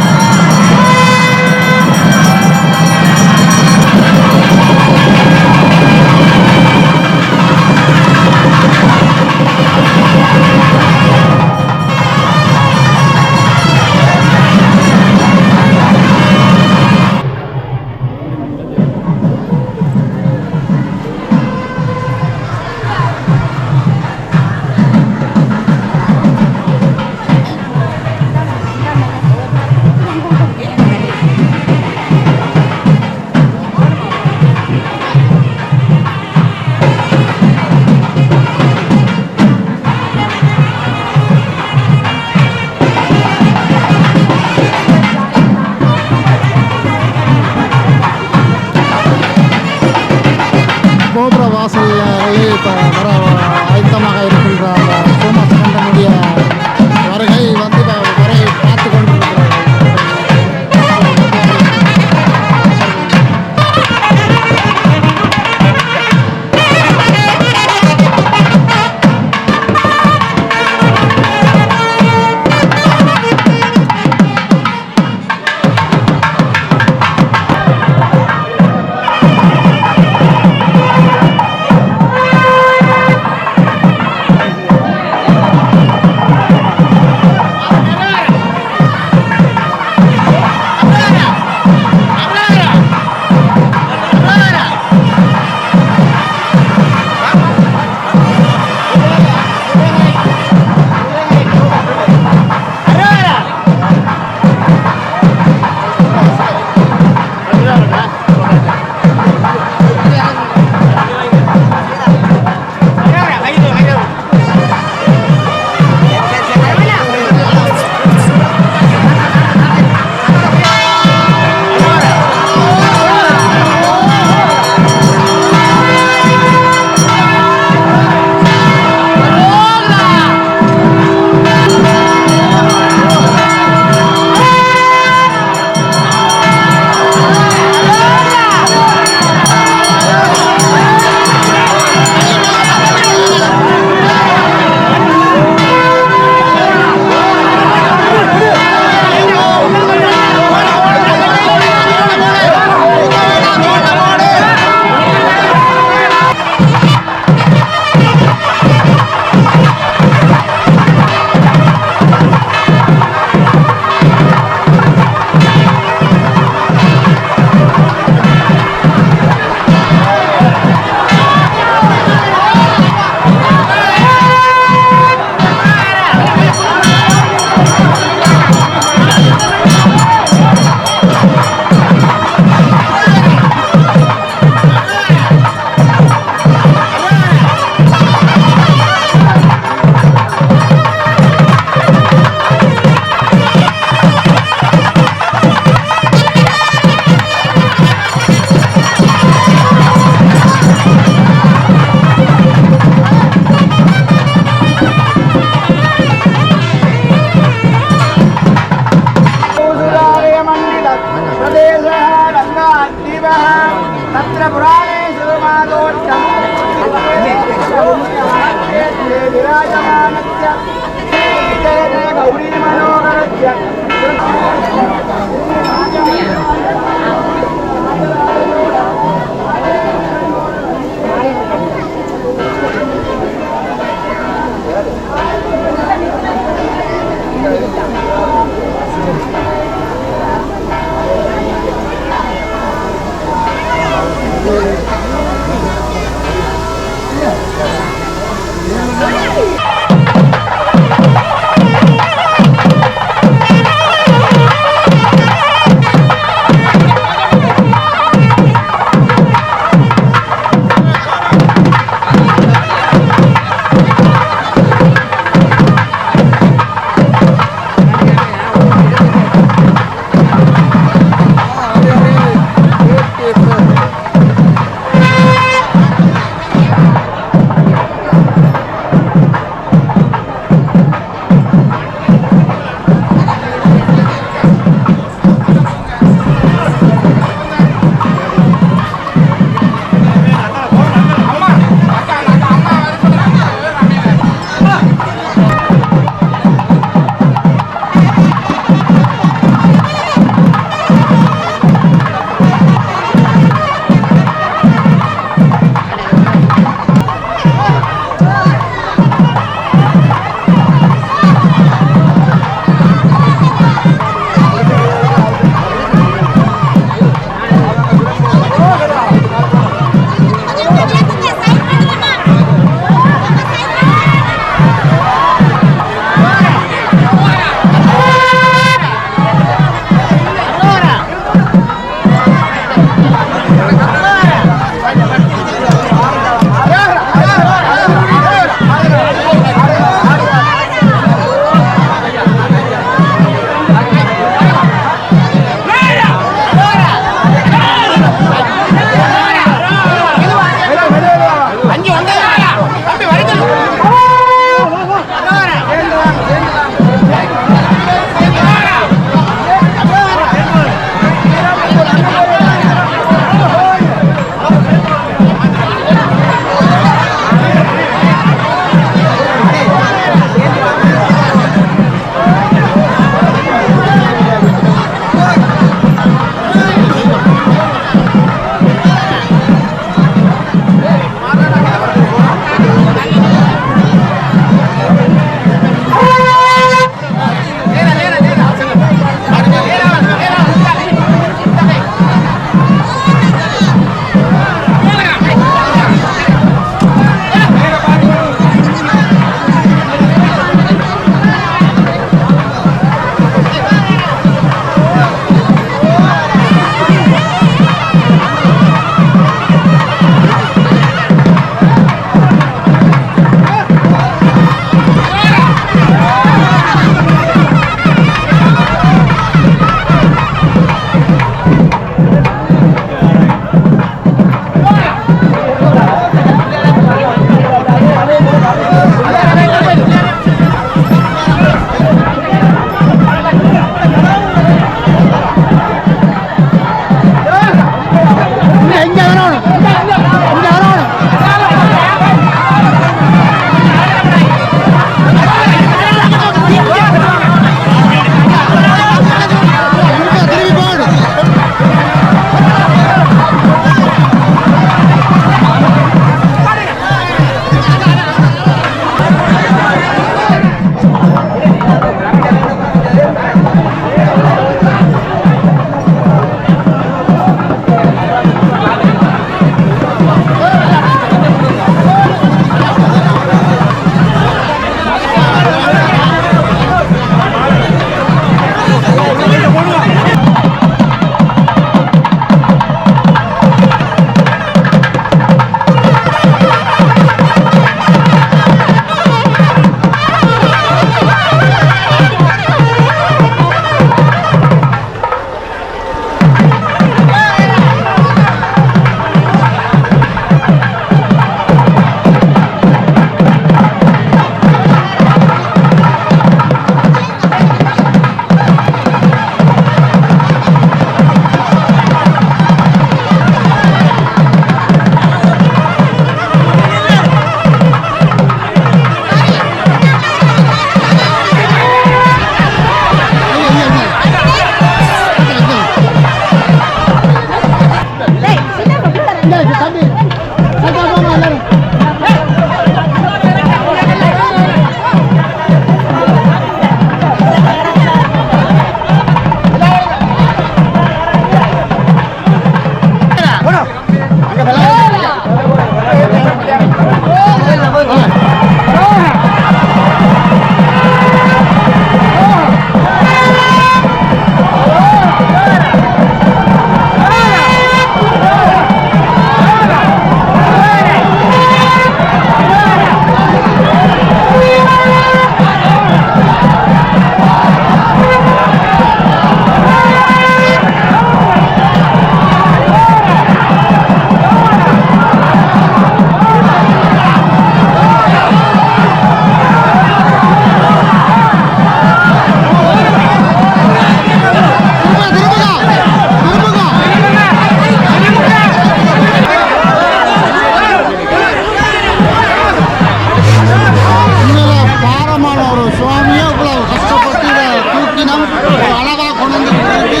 அழகாக கொண்டு வந்து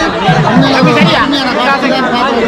உண்மையான காட்சி தான் பார்த்து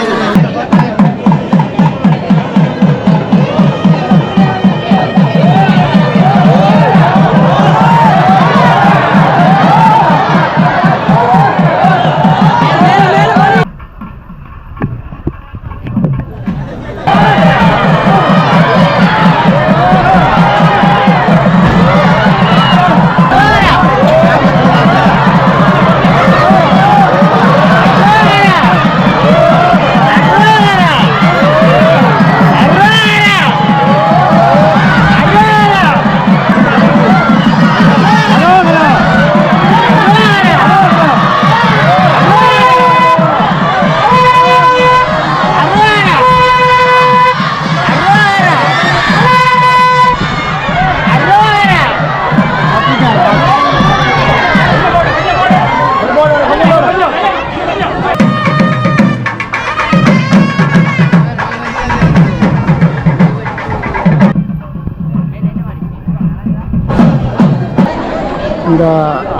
இந்த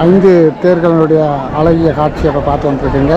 5 தேர்களுடைய அழகிய காட்சியை இப்போ பார்த்து வந்துருக்கீங்க.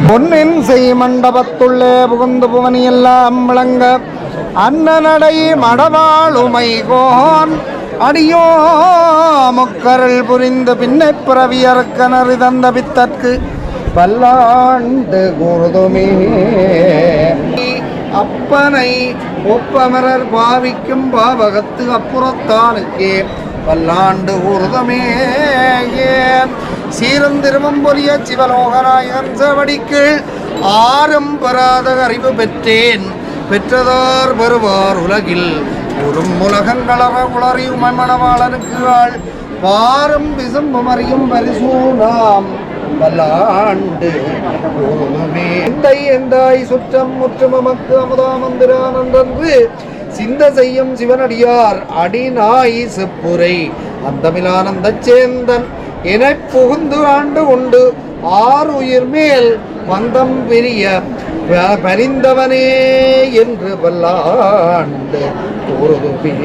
பொன்னின் செய் மண்டபத்துள்ளே புகுந்து புவனி எல்லாம் விளங்க அன்னநடை மடவாளுமைகோன் அடியோ முக்கரல் புரிந்து பின்னை பிறவியற்கனறி தந்த பித்தற்கு பல்லாண்டு கூறுதுமே. அப்பனை ஒப்பமரர் பாவிக்கும் பாவகத்து அப்புறத்தானுக்கே பல்லாண்டு ஊர்தமே. சீரந்திருவம்பொலிய சிவலோகநாயகன் செவடிக்கு ஆறும் பெறாத அறிவு பெற்றேன். பெற்றதார் வருவார் உலகில் உறும் உலகங்களற உளறி உமணவாளனுக்கு ஆள் பாரும் விசும்பும் அறியும் பரிசூனாம் பல்லாண்டு ஊர்தமே. எந்தாய் சுற்றம் முற்றும் மக்கு அமுதாமந்திரானன்று சிந்த செய்யும் சிவனடியார் அடிநாய் செப்புரை அந்தமிலானந்த சேந்தன் என புகுந்து ஆண்டு உண்டு 6 உயிர் மேல் வந்தம் பெரிய பரிந்தவனே என்று பல்லாண்டு கூறுதுமே.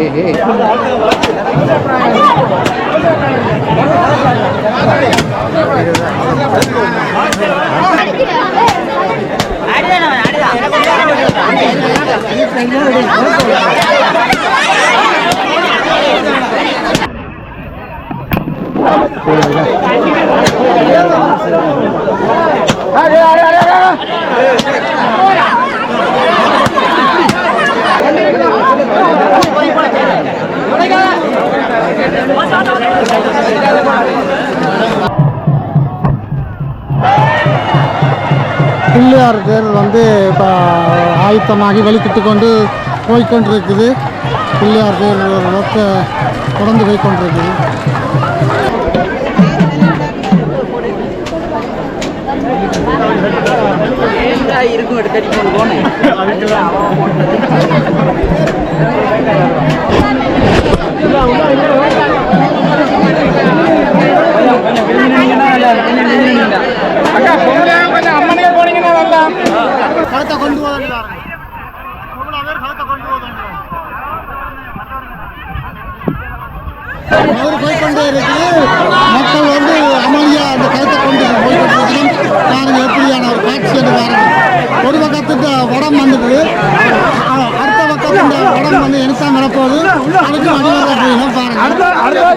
பிள்ளையார் தேர் வந்து இப்போ ஆயத்தமாகி வெளிக்கிட்டு கொண்டு போய்கொண்டிருக்குது. பிள்ளையார் தேர் தொடர்ந்து போய்கொண்டிருக்குது. இருக்கும் எடுத்து கொண்டு போனேன். அம்மனே போனீங்கன்னா நல்லா கருத்தை கொண்டு போகிறார். போய்கொண்டே இருக்குது. மக்கள் வந்து அமைதியாக அந்த கருத்தை கொண்டு போய்கொண்டிருக்கிறோம். பாருங்கள் எப்படியான ஒரு காட்சி என்று பாருங்கள். ஒரு பக்கத்துக்கு உடம் வந்துட்டு அடுத்த பக்கத்து இந்த உடம் வந்து எனத்தான் வரப்போகுது. அதுக்கு அடிவர போயிடும் பாருங்கள்.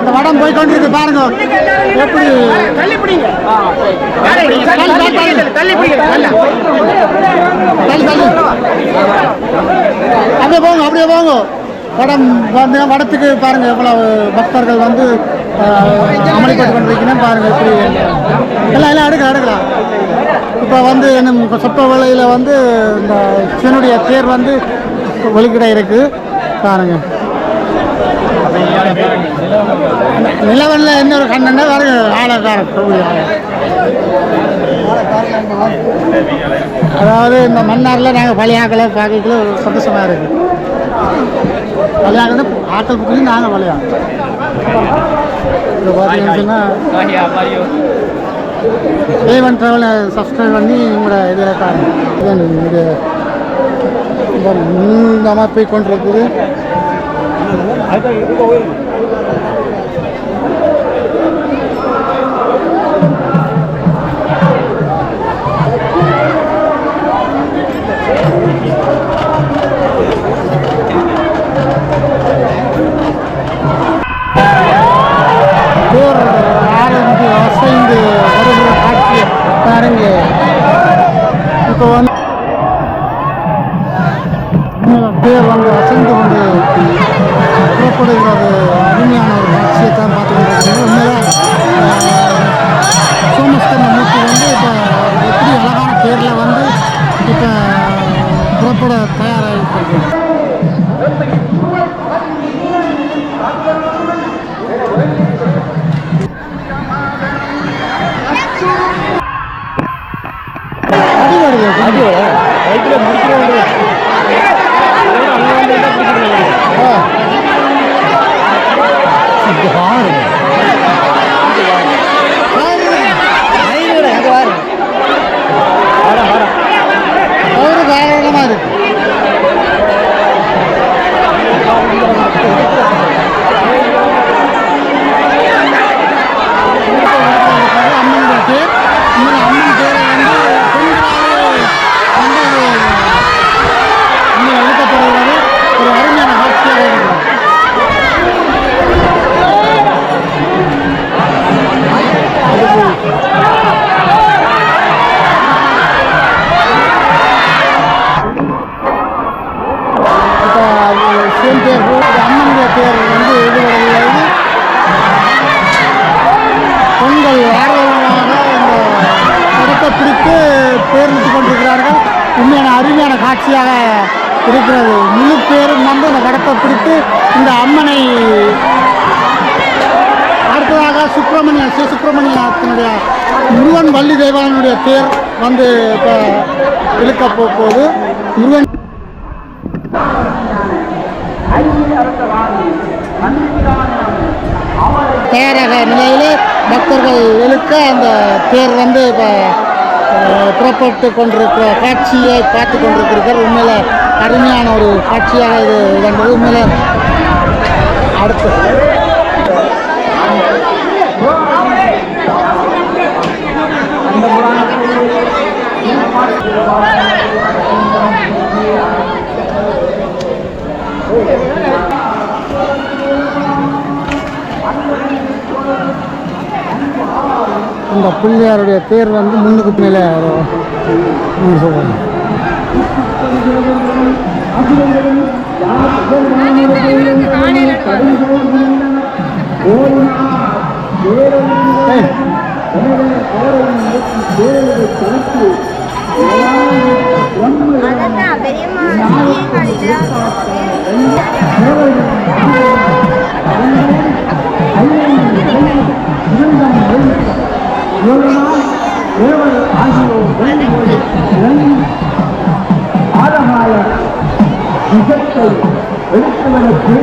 இந்த வடம் போய் கொண்டிருக்கு பாருங்க எப்படி அப்படியே போங்க அப்படியே போங்க வடம் வந்து வடத்துக்கு பாருங்க எவ்வளவு பக்தர்கள் வந்து அமளிப்பட்டு கொண்டிருக்கீங்கன்னு பாருங்க எப்படி எல்லாம் எடுக்கலாம் இப்போ வந்து என்ன சொப்ப வேளையில் வந்து இந்த சிவனுடைய தேர் வந்து வெளிக்கிட இருக்கு பாருங்க நிலவனில் என்ன ஒரு கண்ணா பாருங்க அதாவது இந்த மன்னாரில் நாங்கள் பழையாக்களை பார்க்கல சந்தோஷமாக இருக்கு பழையாக்கள் ஆக்கள் புக்கிலையும் நாங்கள் பழையாங்க இப்போ பார்த்தீங்கன்னு சொன்னால் ஏவன் ட்ராவலை சப்ஸ்கிரைப் பண்ணி உங்களோட இதில் பாருங்க இது இந்த மாதிரி போய் கொண்டிருக்குது ஆரஞ்சு அசைந்து வருகிற காட்சியை பாருங்க இப்போ வந்து பேர் வந்து அசைந்து கொண்டு புறப்படுகிறது அருமையான ஒரு காட்சியை தான் பார்த்துக்கிட்டு உண்மையாக சோமஸ்கந்த மூர்த்தி வந்து இப்போ எப்படி அழகான பேரில் வந்து இப்போ புறப்பட தயாராகிட்டு பொங்கல் ஆர்வமாக இந்த படத்தை பிடித்து பேர்ந்து கொண்டிருக்கிறார்கள். உண்மையான அருமையான காட்சியாக இருக்கிறது. முழு பேரும் வந்து இந்த படத்தை பிடித்து இந்த அம்மனை அடுத்ததாக சுப்பிரமணியத்தினுடைய முருகன் வள்ளி தெய்வானுடைய தேர் வந்து இப்போ இழுக்க போகுது. முருகன் தயாராக நிலையிலே பக்தர்கள் இழுக்க அந்த தேர் வந்து இப்போ புறப்பட்டு கொண்டிருக்கிற காட்சியை பார்த்து கொண்டிருக்கிறீர்கள். உண்மையில் அருமையான ஒரு காட்சியாக இது வந்தது. உண்மையில் அடுத்து இந்த பிள்ளையாருடைய தேர் வந்து முன்னுக்கு மேலே சொல்லுவாங்க. ஆழகாய நிஜத்தை எடுத்துவதற்கு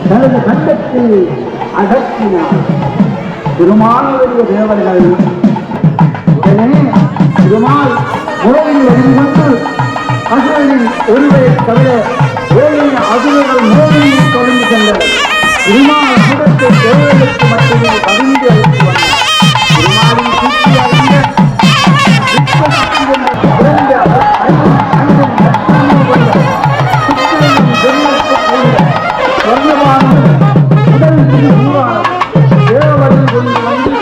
தனது கண்டத்தில் அடக்கினார். திருமாலுடைய தேவர்கள் உடனே திருமால் உறவில் எதிர்கொண்டு அசுரனின் ஒருவரை தவிர ஓடிய அசுரர்கள் மோதியை தொடர்ந்து சென்றனர். திருமால் தேவைகளுக்கு மட்டுமே பகிர்ந்து அளித்து வந்தார். திருமாலின் கூட்டி அறிந்த விற்பசக்தி என்ற குறைந்த சொர்ணமான முதல் திரு ஊரான தேவவழி கொண்டு வந்து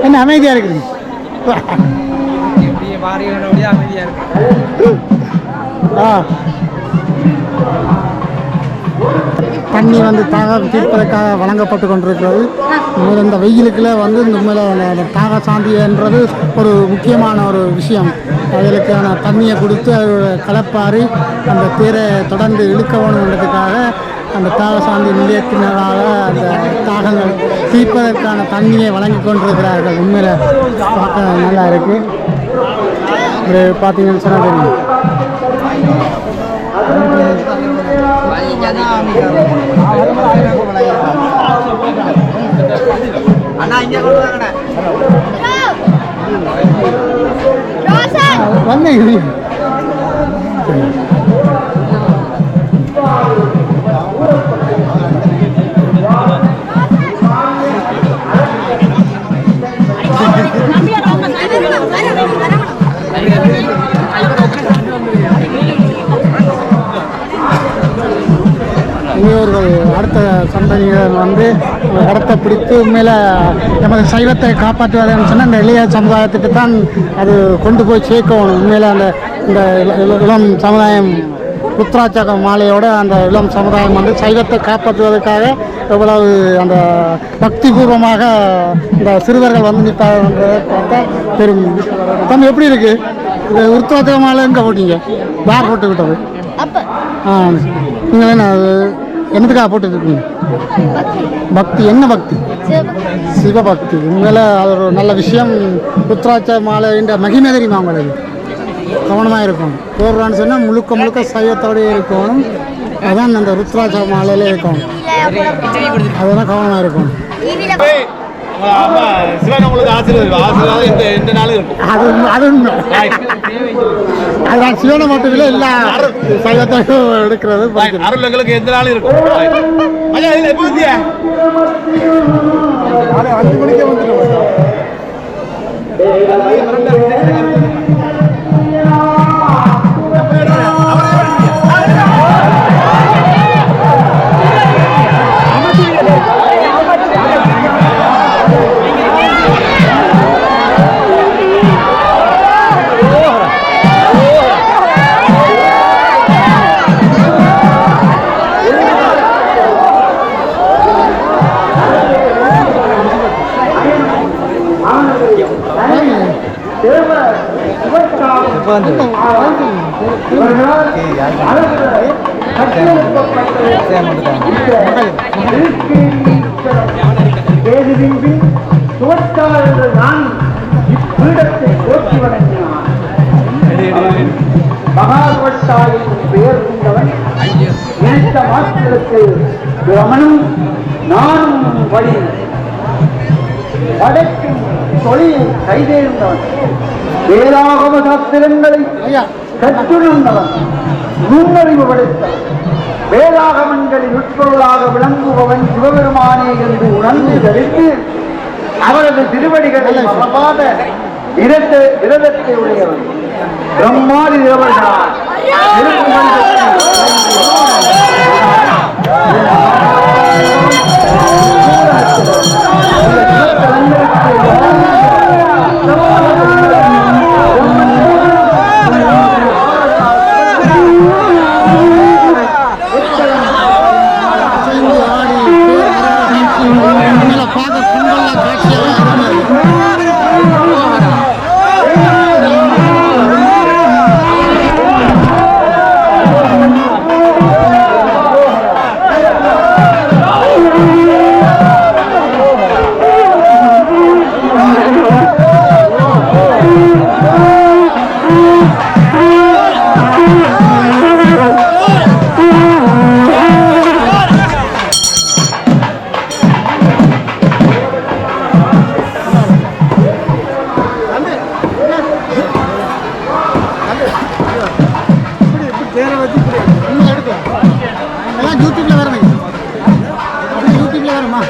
என்ன அமைதியா இருக்குது தண்ணி வந்து தாகம் தீர்ப்பதற்காக வழங்கப்பட்டு கொண்டிருக்கிறது. இந்த வெயிலுக்குள்ள வந்து இந்த மேலே தாக சாந்தின்றது ஒரு முக்கியமான ஒரு விஷயம். அதுக்கான தண்ணியை கொடுத்து அதோட கலப்பாரி அந்த தேரை தொடர்ந்து இழுக்க வேணுன்றதுக்காக அந்த தாகசாந்தி நிலையத்தினரால் அந்த தாகங்கள் தீர்ப்பதற்கான தண்ணியை வழங்கி கொண்டிருக்கிறார்கள். உண்மையில் பார்க்க நல்லா இருக்குது. பார்த்தீங்கன்னு சொன்னால் தெரியும். வந்தேன் இவர்கள் அடுத்த சந்ததியினர் வந்து இடத்தை பிடித்து உண்மையில் நமது சைவத்தை காப்பாற்றுவதுன்னு சொன்னால் இந்த இளைய சமுதாயத்துக்கு தான் அது கொண்டு போய் சேர்க்கணும். உண்மையில் அந்த இந்த இளம் சமுதாயம் ருத்ராட்சக மாலையோட அந்த இளம் சமுதாயம் வந்து சைவத்தை காப்பாற்றுவதற்காக எவ்வளவு அந்த பக்தி பூர்வமாக இந்த சிறுவர்கள் வந்து நிற்பாங்கன்றதை பார்த்தா பெரும். தம்பி எப்படி இருக்கு இது ருத்ராட்சக மாலை எங்கே போட்டீங்க? யார் போட்டுக்கிட்டது? நீங்கள் என்ன என்னதுக்காக போட்டுருக்கீங்க? பக்தி. என்ன பக்தி? சிவபக்தி. உண்மையில் அது ஒரு நல்ல விஷயம். ருத்ராட்ச மாலைன்ற மகிமை தெரியுமா உங்களுக்கு? கவனமாக இருக்கணும். போடுறான்னு சொன்னால் முழுக்க முழுக்க சைவத்தோடய இருக்கணும். அதான் அந்த ருத்ராட்ச மாலையில இருக்கணும். அதெல்லாம் கவனமாக இருக்கணும். அதுதான் சிவனை மட்டும் இல்லை, எல்லா சைவத்தையும் எடுக்கிறது. அருளுங்களுக்கு எந்த நாளும் இருக்கும். இப்பீடத்தை போற்றி வணங்கினான். மகாபட்டாயின் பெயர் கொண்டவன் நினைத்த மாத்திரத்தில் பிரமனும் நானும் வழி படைக்கும் தொழில் கைதேர்ந்தவன். வேதாகம சாஸ்திரங்களை கற்றுணர்ந்தவன். நுண்ணறிவு படைத்தவன். வேதாகமங்களில் உட்பொருளாக விளங்குபவன் சிவபெருமானே என்று உணர்ந்து தரித்து அவரது திருவடிகளில் மறவாத விரதத்தை உடையவன். பிரம்மாதி தேவர்களால் யூடியூப்ல வரமே யூடியூப்ல வருமா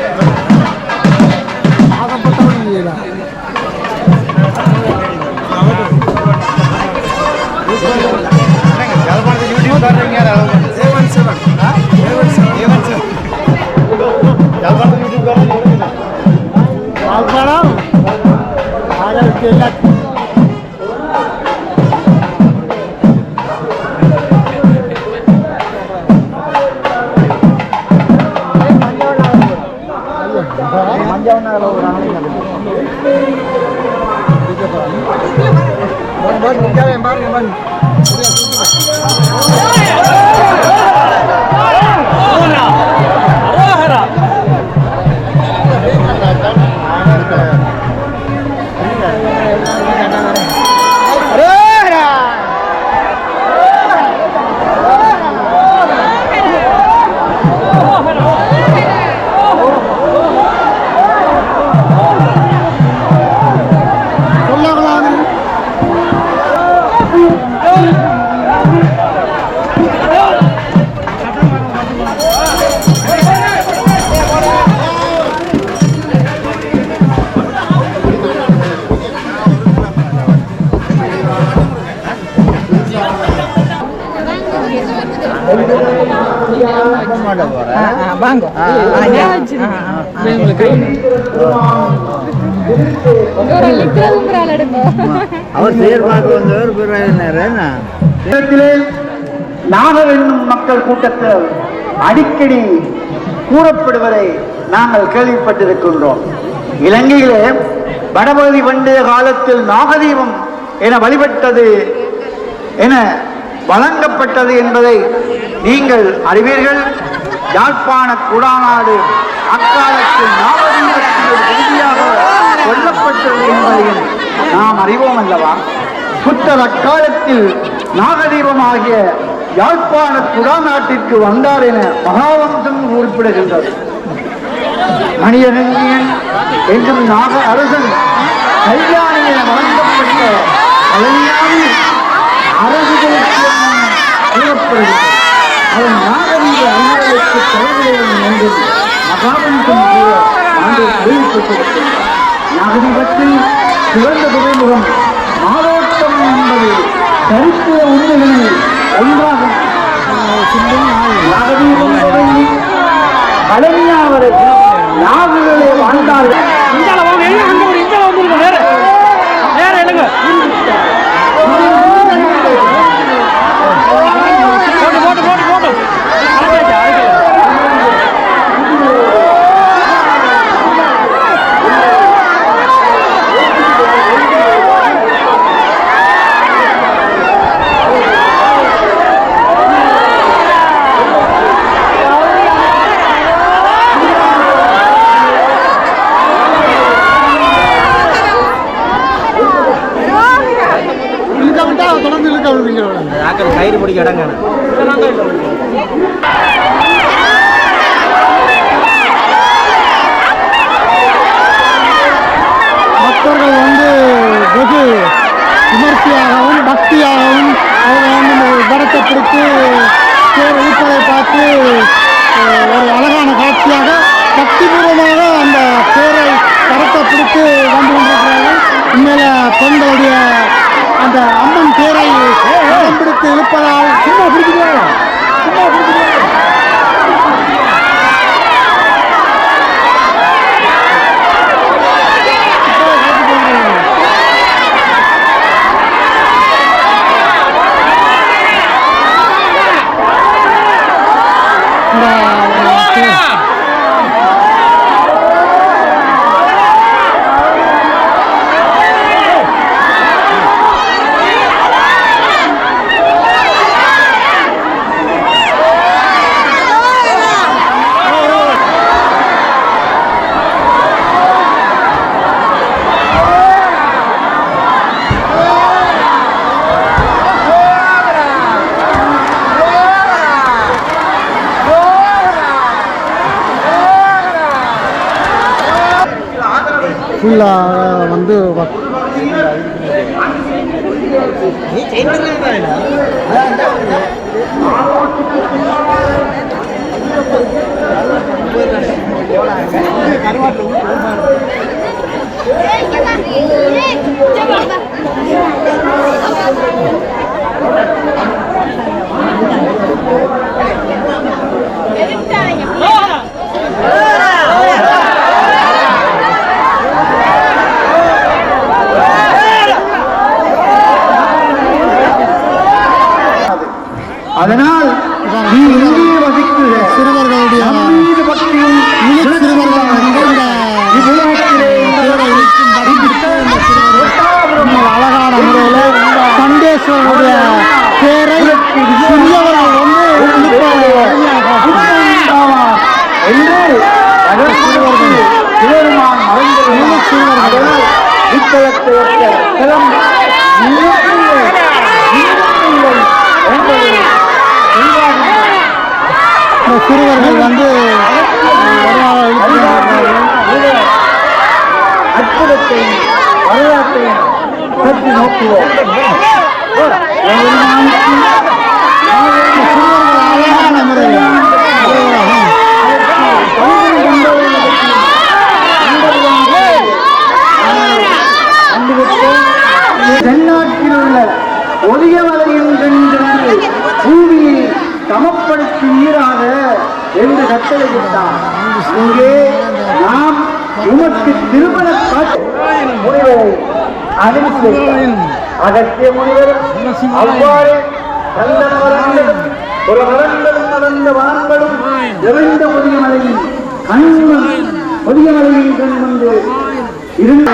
நாகர் என்னும் மக்கள் கூட்டத்தில் அடிக்கடி கூறப்படுவதை நாங்கள் கேள்விப்பட்டிருக்கின்றோம். இலங்கையிலே வடபகுதி பண்டைய காலத்தில் நாகதீபம் என வழிபட்டது என வழங்கப்பட்டது என்பதை நீங்கள் அறிவீர்கள். யாழ்ப்பாண குடாநாடு அக்காலத்தில் நாகதீபத்தில் உறுதியாக கொல்லப்பட்டது என்பதையும் நாம் அறிவோம் அல்லவா? புத்தர் அக்காலத்தில் நாகதீபமாகிய யாழ்ப்பாண குடாநாட்டிற்கு வந்தார் என மகாவம்சம் குறிப்பிடுகின்றது. மணியரங்கியன் என்றும் நாக அரசன் கல்யாணி என வழங்கப்பட்ட பழனியானி அரசுகளுக்கு கூறப்படுகிறது. அவன் நாகதீப அண்ணலுக்கு தலைமையிலும் என்று மகாவம்சம் கூட ஆண்டு அறிவிக்கப்பட்டிருக்கிறது. நாகதீபத்தில் சிறந்த துறைமுகம் மாதோட்டம் என்பது சரித்திர உண்மைகளில் ஒன்றாகும். நாகதீபம் தொடங்கி பழனியாவரை நாகுகளே வாழ்ந்தார்கள். கயிறு பிடிக்க இடங்க பக்தர்கள் வந்து வெகு விமர்சையாகவும் பக்தியாகவும் அவங்க வந்து படத்தை பிடித்து தேர் இழுப்பதை பார்த்து ஒரு அழகான காட்சியாக பக்திபூர்வமாக அந்த தேரை படத்தை பிடித்து வந்து கொண்டிருக்கிறார்கள். உண்மையில பெண்களுடைய அந்த அம்மன் தேரை பிடித்து இழுப்பதால் சும்மா பிடிக்கிறாங்க ஃபுல்லாக வந்து அதனால் நீ இங்கே வசிக்குக சிறுவர்களுடைய மீது பக்தியும் சிறுவர்கள் வந்து இந்த இவ்வுலகத்திலே அழகான முறையில் கண்டேஸ்வரனுடைய பேரை சிறியவர்கள் வந்து என்று அதற்கு சிவருமான் மறைந்திருந்தார். இத்தலத்தை தலம் சிறுவர்கள் வந்து அற்புதத்தை வரலாற்றை பற்றி நோக்குவோம். அழகான முறையில் தென்னாட்டில் உள்ள ஒளியமலையின் சென்று பூமியை சமப்படுத்தி நீராக என்று கட்டளையிட்டார். இங்கே நாம் உமக்கு திருமண காட்சி முனிவரை அனுப்பி அகத்திய முனிவர் அவ்வாறு நல்ல மரங்களும் ஒரு மரங்களும் நடந்த வான்களும் நிறைந்த ஒளியமலையின் ஒளியமலையின் கண் வந்து இருந்த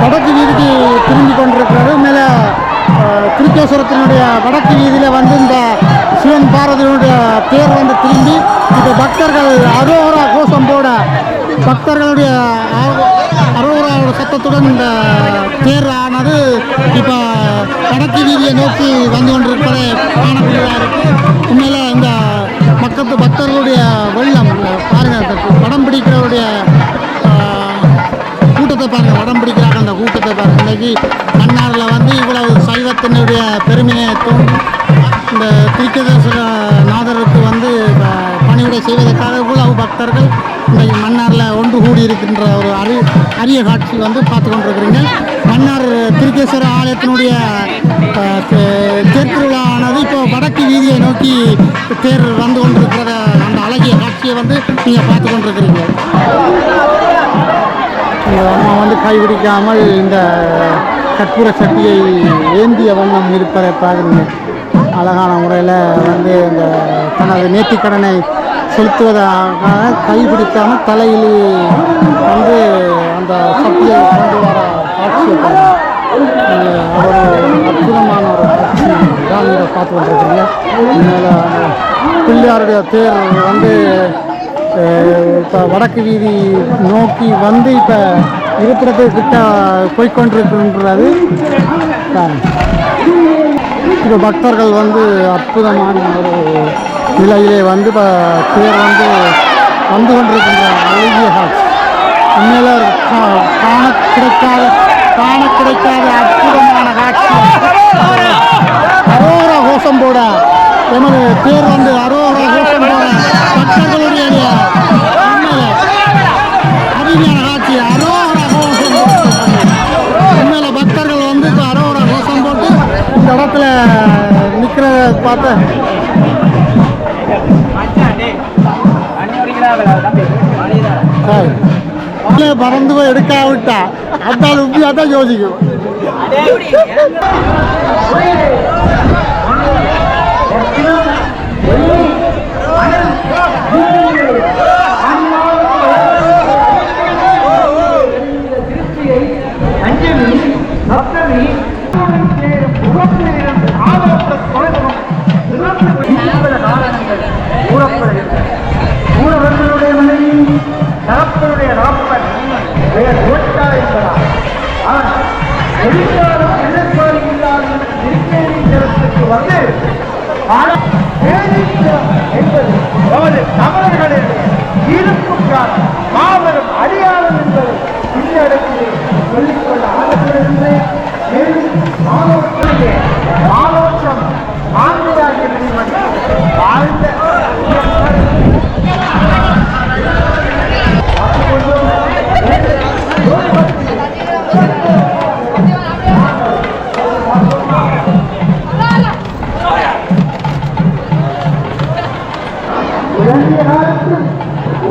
வடக்கு வீதிக்கு திரும்பி கொண்டிருக்கிறது. மேலே திருக்கேஸ்வரத்தினுடைய வடக்கு வீதியில் வந்து இந்த சிவன் பார்வதியினுடைய தேர் வந்து திரும்பி இப்போ பக்தர்கள் அரோகரா கோஷம் போட பக்தர்களுடைய அரோகராவோட சத்தத்துடன் இந்த தேர் ஆனது இப்போ வடக்கு வீதியை நோக்கி வந்து கொண்டிருப்பதை காணக்கூடியதாக இருக்குது. உண்மையில் இந்த பக்தர்களுடைய வெள்ளம் பாருங்கள், படம் பிடிக்கிறவருடைய கூட்டத்தை பாருங்கள், வடம் பிடிக்கிறாங்க அந்த கூட்டத்தை பாருங்கள். இன்றைக்கி மன்னாரில் வந்து இவ்வளவு சைவத்தினுடைய பெருமையை தோன்றி இந்த திருக்கேதேஸ்வர நாதருக்கு வந்து பணிவிடை செய்வதற்காக இவ்வளவு பக்தர்கள் இன்றைக்கு மன்னாரில் ஒன்று கூடி இருக்கின்ற ஒரு அரிய காட்சி வந்து பார்த்து கொண்டிருக்கிறீங்க. மன்னார் திருக்கேஸ்வர ஆலயத்தினுடைய தேர்திருவிழாவானது இப்போ வடக்கு வீதியை நோக்கி தேர் வந்து கொண்டிருக்கிற அந்த அழகிய காட்சியை வந்து நீங்கள் பார்த்து கொண்டிருக்கிறீங்க. இந்த அம்மா வந்து கைபிடிக்காமல் இந்த கற்பூர சட்டியை ஏந்திய வண்ணம் இருப்பதை பார்க்குறீங்க. அழகான முறையில் வந்து இந்த தனது நேர்த்திக்கடனை செலுத்துவதாக கைபிடிக்காமல் தலையில் வந்து அந்த சட்டியை கொண்டு வர காட்சியை பாருங்கள். ஒரு அற்புதமான ஒரு காட்சி தான் இதை பார்த்து கொண்டிருக்கிறீங்க. இதில் பிள்ளையாருடைய தேர் வந்து இப்போ வடக்கு வீதி நோக்கி வந்து இப்போ இருப்பிடத்துக்கிட்ட போய்கொண்டிருக்கின்றது. இப்போ பக்தர்கள் வந்து அற்புதமான ஒரு நிலையிலே வந்து தேர் வந்து வந்து கொண்டிருக்கின்ற அழகிய காட்சி. உண்மையில காண கிடைக்காத அற்புதமான காட்சி. அரோரா கோஷம் போட எமது தேர் வந்து அரோரா கோஷம் போட பக்தர்களுடைய அருமையான காட்சி. அரோரா கோஷம் உண்மையில பக்தர்கள் வந்து இப்போ அரோரா கோஷம் போட்டு இந்த இடத்துல நிற்கிறத பார்த்து பறந்து போய் எடுக்காவிட்டா அதால் உப்பியா தான் யோசிக்கும். ஊரவர்களுடைய மனைவி தரப்பனுடைய ராப்பன் பெயர் ஓட்டா என்பதால் அவன் எதிர்காலம் எதிர்பார்ப்பு இல்லாத திருக்கேணிக்கு வந்து என்பது அவரது தமிழர்களின் இருக்கும் மாபெரும் அடையாளம் என்பது இந்த இடத்திலே சொல்லிக்கொள்ள ஆசைப்படுகின்றேன். ஆலோசம் ஆந்திராக வாழ்ந்த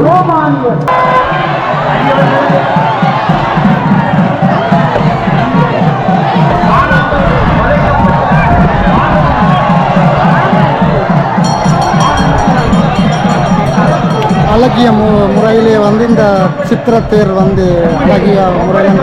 ரோமானியர் அழகிய முறையிலே வந்து இந்த சித்திரத்தேர் வந்து அழகிய முறையில்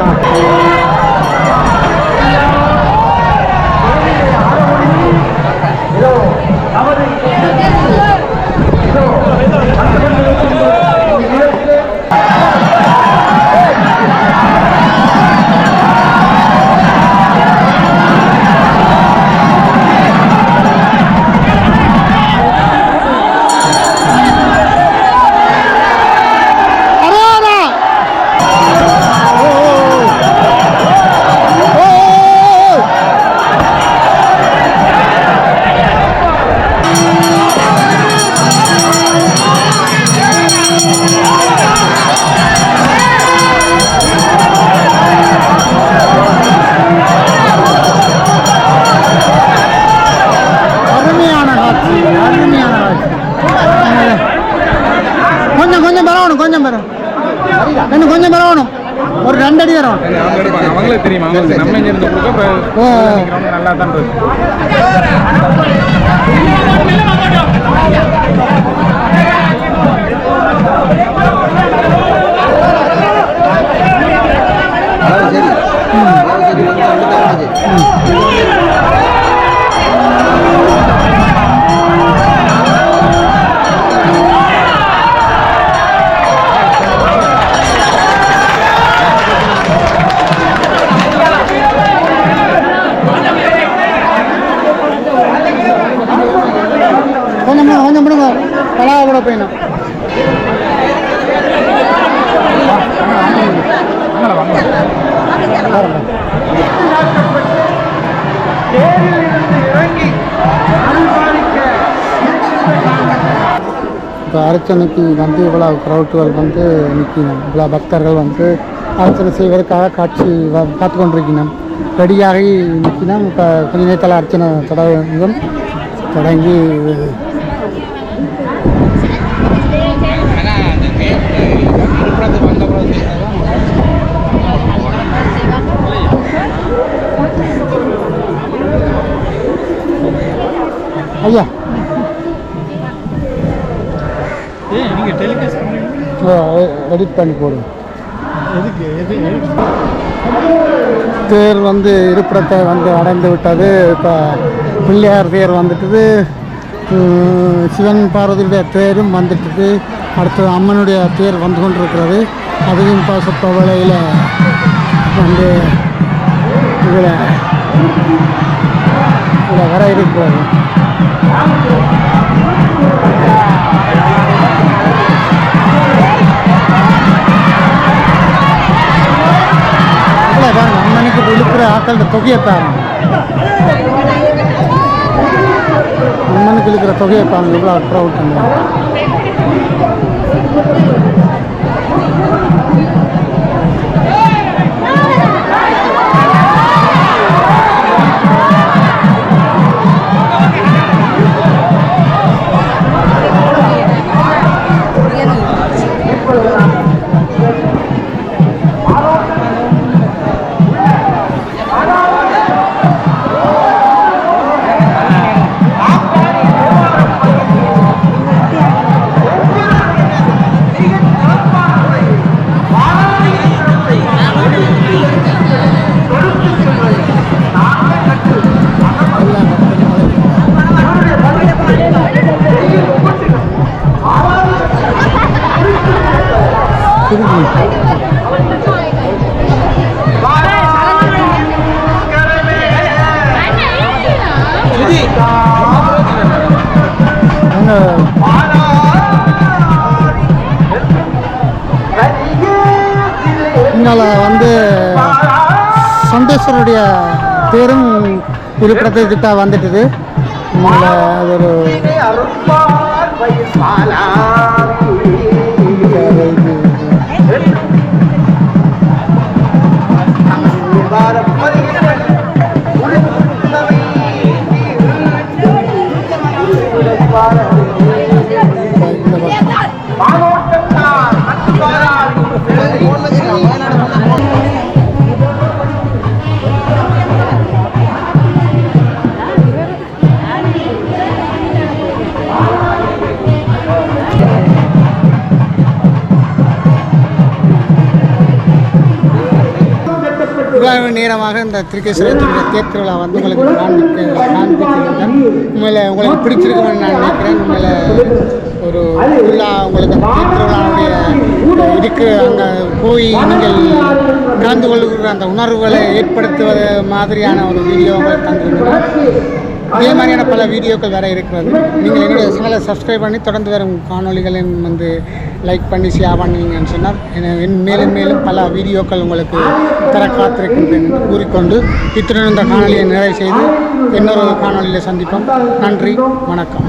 கொஞ்சம் பரவணும். ஒரு 2 அடி வரும். அவங்களே தெரியுமா? நம்ம இங்க இருந்து நல்லா தான் இருக்கு. கொஞ்சம் விடுங்க. கலாவோட போயிடும். இப்போ அர்ச்சனைக்கு வந்து இவ்வளோ க்ரௌட்டுகள் வந்து நிற்கணும். இவ்வளோ பக்தர்கள் வந்து அர்ச்சனை செய்வதற்காக காட்சி பார்த்து கொண்டிருக்கணும். ரெடியாகி நிற்கணும். இப்போ கொஞ்ச நேரத்தில் அர்ச்சனை தொடங்கி ஐயா நீங்கள் டெலிகாஸ்ட் எடிட் பண்ணி போடுங்க. தேர் வந்து இருப்பிடத்தை வந்து அடைந்து விட்டது. இப்போ பிள்ளையார் தேர் வந்துட்டுது. சிவன் பார்வதியுடைய தேரும் வந்துட்டுது. அடுத்தது அம்மனுடைய தேர் வந்து கொண்டிருக்கிறது. அதையும் இப்போ வேளையில் வந்து இதில் வர இருக்கிறது. அம்மனுக்கு இழுக்கிற ஆக்களோட தொகையை பாருங்க. அம்மனுக்கு இழுக்கிற தொகையை பாருங்க எவ்வளோ க்ரௌட் அந்த இங்கால வந்து சண்டேஸ்வருடைய தேரும் இருப்பிடத்துக்கிட்ட வந்துட்டுது. அது ஒரு நேரமாக இந்த திருக்கேஸ்வரத்துடைய தேர் திருவிழா வந்து உங்களுக்கு காண்பிக்கிறேன். உண்மையில் உங்களுக்கு பிடிச்சிருக்குன்னு நான் நினைக்கிறேன். உண்மையில் ஒரு திருவிழா உங்களுக்கு அந்த தேர் திருவிழாவுடைய இருக்கு அங்கே போய் நீங்கள் கலந்து கொள்கிற அந்த உணர்வுகளை ஏற்படுத்துவது மாதிரியான ஒரு வீடியோ உங்களுக்கு தந்திருக்கிறேன். இதே மாதிரியான பல வீடியோக்கள் வேறு இருக்கிறது. நீங்கள் என்னுடைய சேனலை சப்ஸ்கிரைப் பண்ணி தொடர்ந்து வரும் காணொலிகளையும் வந்து லைக் பண்ணி ஷேர் பண்ணுவீங்கன்னு சொன்னால் மேலும் மேலும் பல வீடியோக்கள் உங்களுக்கு தர காத்திருக்கின்றேன் என்று கூறிக்கொண்டு இத்துடன் இந்த காணொலியை நிறைவு செய்து இன்னொரு காணொலியில் சந்திப்போம். நன்றி, வணக்கம்.